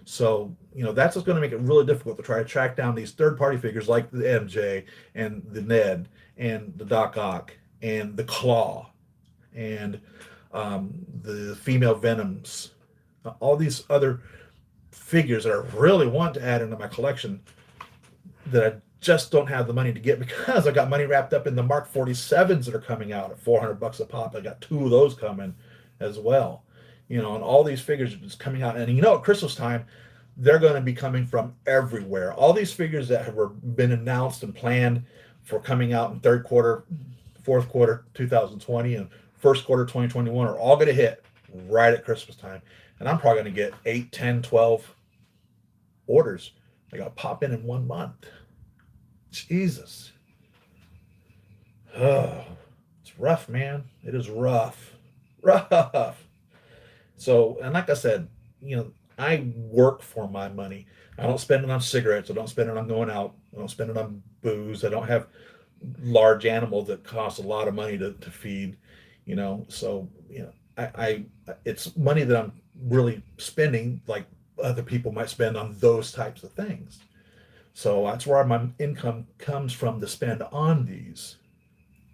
Speaker 1: So, that's what's going to make it really difficult to try to track down these third-party figures like the MJ and the Ned and the Doc Ock and the Claw and the female Venoms, all these other figures that I really want to add into my collection that I just don't have the money to get because I got money wrapped up in the Mark 47s that are coming out at $400 a pop. I got 2 of those coming as well. And all these figures are just coming out. And at Christmas time, they're going to be coming from everywhere. All these figures that have been announced and planned for coming out in third quarter, fourth quarter 2020, and first quarter 2021 are all going to hit right at Christmas time. And I'm probably going to get 8, 10, 12 orders. They got to pop in 1 month. Jesus. Oh, it's rough, man. It is rough. Rough. So, and like I said, I work for my money. I don't spend it on cigarettes. I don't spend it on going out. I don't spend it on booze. I don't have large animals that cost a lot of money to feed, So, it's money that I'm really spending like other people might spend on those types of things. So that's where my income comes from to spend on these.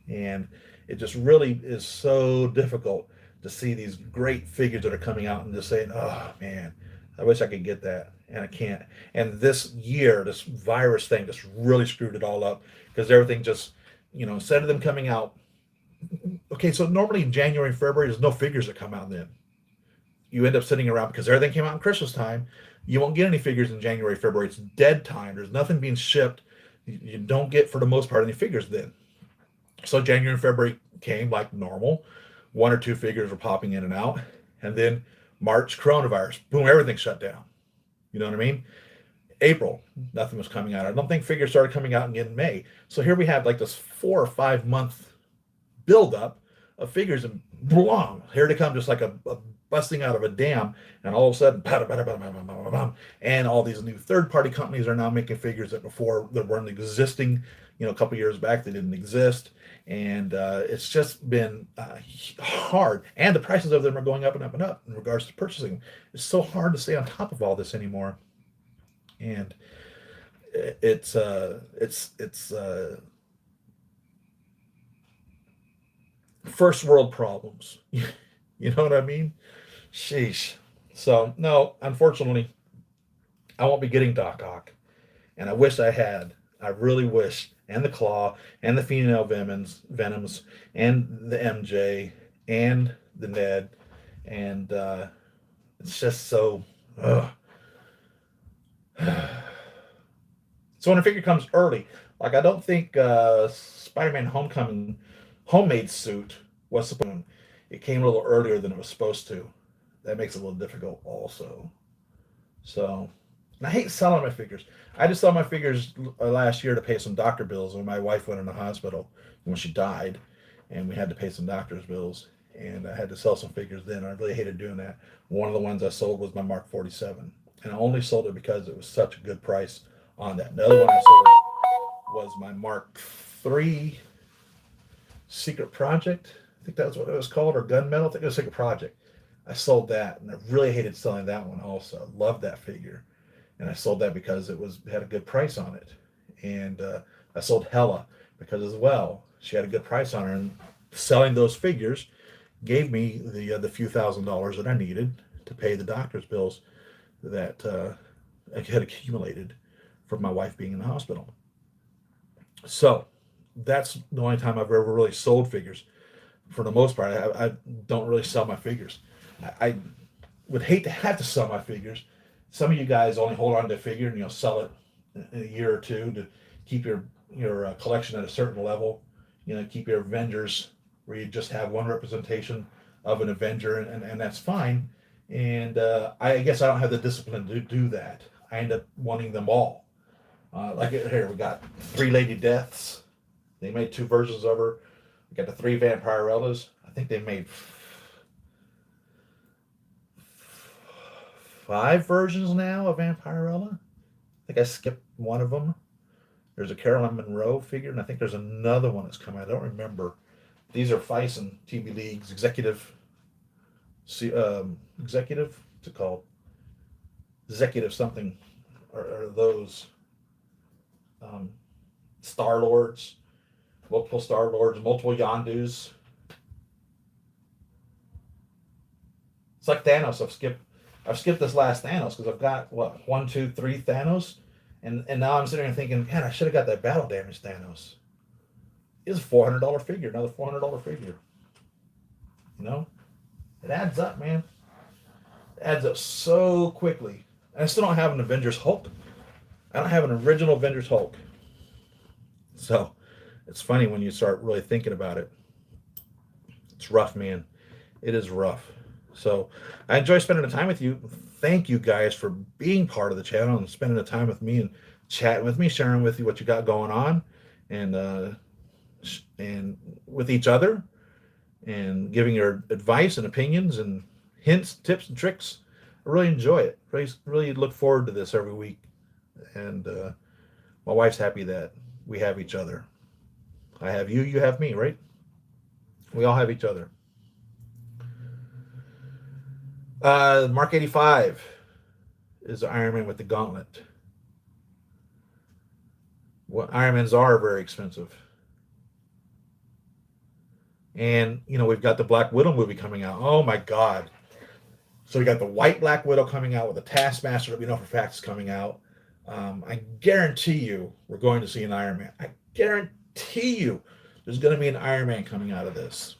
Speaker 1: And it just really is so difficult to see these great figures that are coming out and just saying, oh man, I wish I could get that. And I can't. And this year, this virus thing just really screwed it all up because everything just, instead of them coming out. Okay, so normally in January and February, there's no figures that come out then. You end up sitting around because everything came out in Christmas time. You won't get any figures in January, February. It's dead time. There's nothing being shipped. You don't get, for the most part, any figures then. So January and February came like normal. One or two figures were popping in and out. And then March, coronavirus. Boom, everything shut down. You know what I mean? April, nothing was coming out. I don't think figures started coming out in May. So here we have like this 4 or 5 month buildup of figures, and boom, here they come, just like a busting out of a dam, and all of a sudden, and all these new third-party companies are now making figures that before that weren't existing. A couple years back they didn't exist, and it's just been hard. And the prices of them are going up and up and up in regards to purchasing. It's so hard to stay on top of all this anymore, and it's first world problems. You know what I mean? Sheesh. So no, unfortunately, I won't be getting Doc Ock, and I wish I had. I really wish. And the Claw, and the female Venoms, and the MJ, and the Ned, and it's just so. Ugh. So when a figure comes early, like I don't think Spider-Man Homecoming homemade suit was supposed to. It came a little earlier than it was supposed to. That makes it a little difficult also. So, and I hate selling my figures. I just sold my figures last year to pay some doctor bills when my wife went in the hospital when she died, and we had to pay some doctor's bills. And I had to sell some figures then. I really hated doing that. One of the ones I sold was my Mark 47. And I only sold it because it was such a good price on that. The other one I sold was my Mark 3 Secret Project. I think that's what it was called, or Gunmetal. I think it was Secret Project. I sold that, and I really hated selling that one also. Loved that figure. And I sold that because it had a good price on it. And I sold Hella because as well, she had a good price on her. And selling those figures gave me the few $1,000s that I needed to pay the doctor's bills that I had accumulated from my wife being in the hospital. So that's the only time I've ever really sold figures. For the most part, I don't really sell my figures. I would hate to have to sell my figures. Some of you guys only hold on to a figure and you'll sell it in a year or two to keep your collection at a certain level. Keep your Avengers where you just have one representation of an Avenger, and that's fine. And I guess I don't have the discipline to do that. I end up wanting them all. Like here, we got 3 Lady Deaths. They made 2 versions of her. We got the 3 Vampirellas. I think they made 5 versions now of Vampirella. I think I skipped one of them. There's a Caroline Monroe figure, and I think there's another one that's coming. I don't remember. These are Fison TV League's executive. What's it called? Executive something, or those Star Lords, multiple Star Lords, multiple Yondus. It's like Thanos. I've skipped this last Thanos because I've got 1, 2, 3 Thanos, and now I'm sitting there thinking, man, I should have got that battle damage Thanos. It's a $400 figure, another $400 figure. It adds up, man. It adds up so quickly. And I still don't have an Avengers Hulk. I don't have an original Avengers Hulk. So it's funny when you start really thinking about it. It's rough, man. It is rough. So I enjoy spending the time with you. Thank you guys for being part of the channel and spending the time with me and chatting with me, sharing with you what you got going on, and with each other, and giving your advice and opinions and hints, tips, and tricks. I really enjoy it. Really look forward to this every week. And my wife's happy that we have each other. I have you, you have me, right? We all have each other. Mark 85 is the Iron Man with the gauntlet. Well, Iron Mans are very expensive. And, we've got the Black Widow movie coming out. Oh, my God. So we got the white Black Widow coming out with the Taskmaster that we know for fact is coming out. I guarantee you we're going to see an Iron Man. I guarantee you there's going to be an Iron Man coming out of this.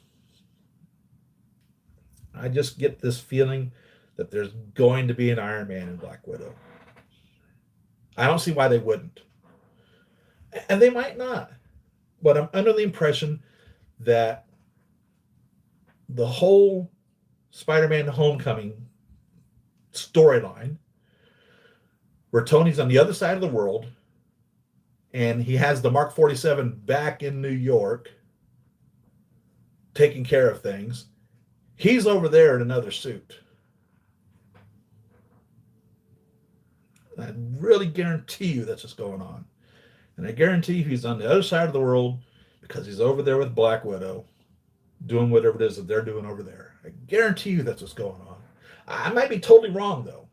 Speaker 1: I just get this feeling that there's going to be an Iron Man and Black Widow. I don't see why they wouldn't. And they might not. But I'm under the impression that the whole Spider-Man Homecoming storyline, where Tony's on the other side of the world and he has the Mark 47 back in New York taking care of things, he's over there in another suit. I really guarantee you that's what's going on. And I guarantee you he's on the other side of the world because he's over there with Black Widow doing whatever it is that they're doing over there. I guarantee you that's what's going on. I might be totally wrong, though.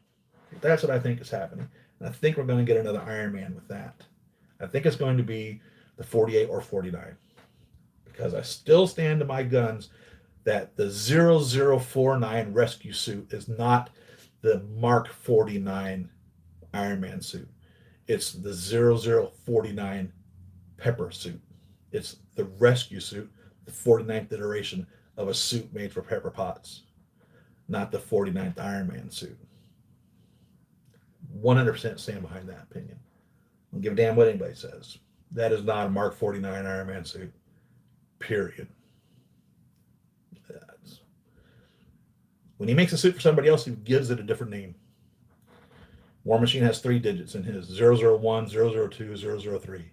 Speaker 1: That's what I think is happening. And I think we're going to get another Iron Man with that. I think it's going to be the 48 or 49. Because I still stand to my guns that the 0049 rescue suit is not the Mark 49 Iron Man suit. It's the 0049 Pepper suit. It's the rescue suit, the 49th iteration of a suit made for Pepper Potts, not the 49th Iron Man suit. 100% stand behind that opinion. I don't give a damn what anybody says. That is not a Mark 49 Iron Man suit. Period. When he makes a suit for somebody else, he gives it a different name. War Machine has 3 digits in his: 001, 002, 003.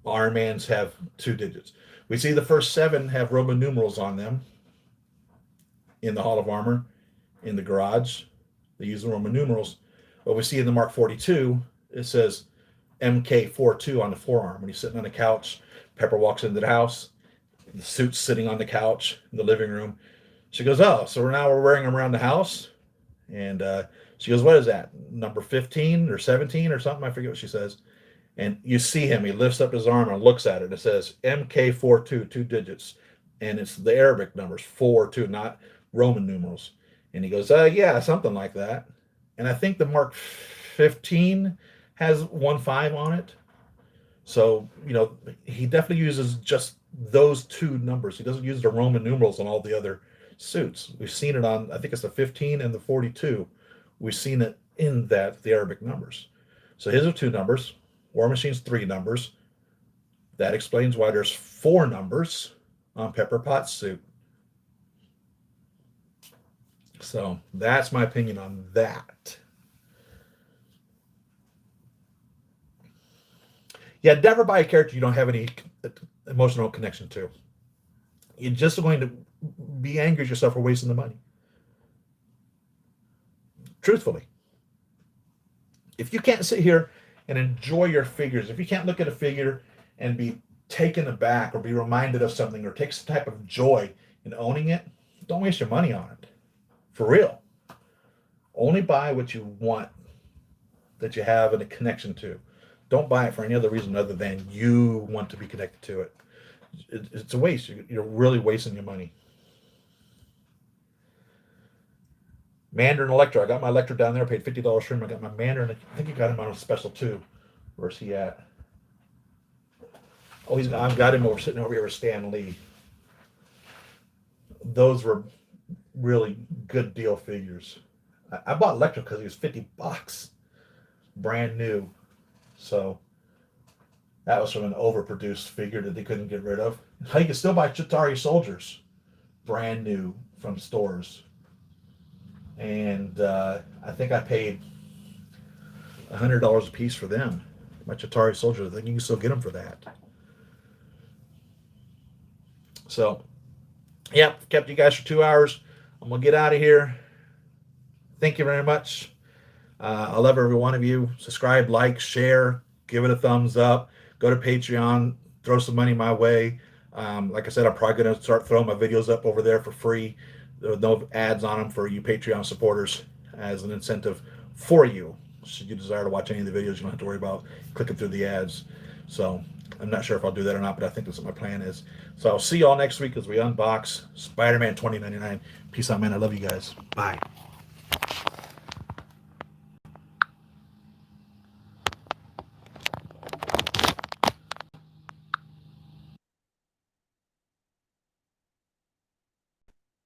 Speaker 1: Iron Man's have 2 digits. We see the first 7 have Roman numerals on them in the Hall of Armor, in the garage. They use the Roman numerals. But we see in the Mark 42, it says MK42 on the forearm. When he's sitting on the couch, Pepper walks into the house. The suit's sitting on the couch in the living room. She goes, oh, so we're wearing them around the house? And she goes, what is that? Number 15 or 17 or something? I forget what she says. And you see him. He lifts up his arm and looks at it. It says MK42, 2 digits. And it's the Arabic numbers, 42, not Roman numerals. And he goes, yeah, something like that. And I think the Mark 15 has 15 on it. So, he definitely uses just those 2 numbers. He doesn't use the Roman numerals on all the other suits. We've seen it on, I think it's the 15 and the 42. We've seen it in the Arabic numbers. So his are 2 numbers. War Machine's 3 numbers. That explains why there's 4 numbers on Pepper Potts' suit. So that's my opinion on that. Yeah, never buy a character you don't have any emotional connection to. You're just going to be angry at yourself for wasting the money. Truthfully. If you can't sit here and enjoy your figures, if you can't look at a figure and be taken aback or be reminded of something or take some type of joy in owning it, don't waste your money on it. For real. Only buy what you want, that you have a connection to. Don't buy it for any other reason other than you want to be connected to it. It's a waste. You're really wasting your money. Mandarin Electro. I got my Electro down there. I paid $50 for him. I got my Mandarin. I think he got him on a special too. Where's he at? Oh, I've got him sitting over here with Stan Lee. Those were really good deal figures. I bought Electro because he was $50, brand new. So that was from an overproduced figure that they couldn't get rid of. You can still buy Chitauri Soldiers, brand new from stores. And I think I paid $100 a piece for them. My Chitauri Soldiers, I think you can still get them for that. So, yeah, kept you guys for 2 hours. I'm going to get out of here. Thank you very much. I love every one of you. Subscribe, like, share, give it a thumbs up. Go to Patreon, throw some money my way. Like I said, I'm probably going to start throwing my videos up over there for free. There's no ads on them for you Patreon supporters as an incentive for you. Should you desire to watch any of the videos, you don't have to worry about clicking through the ads. So I'm not sure if I'll do that or not, but I think that's what my plan is. So I'll see you all next week as we unbox Spider-Man 2099. Peace out, man. I love you guys. Bye.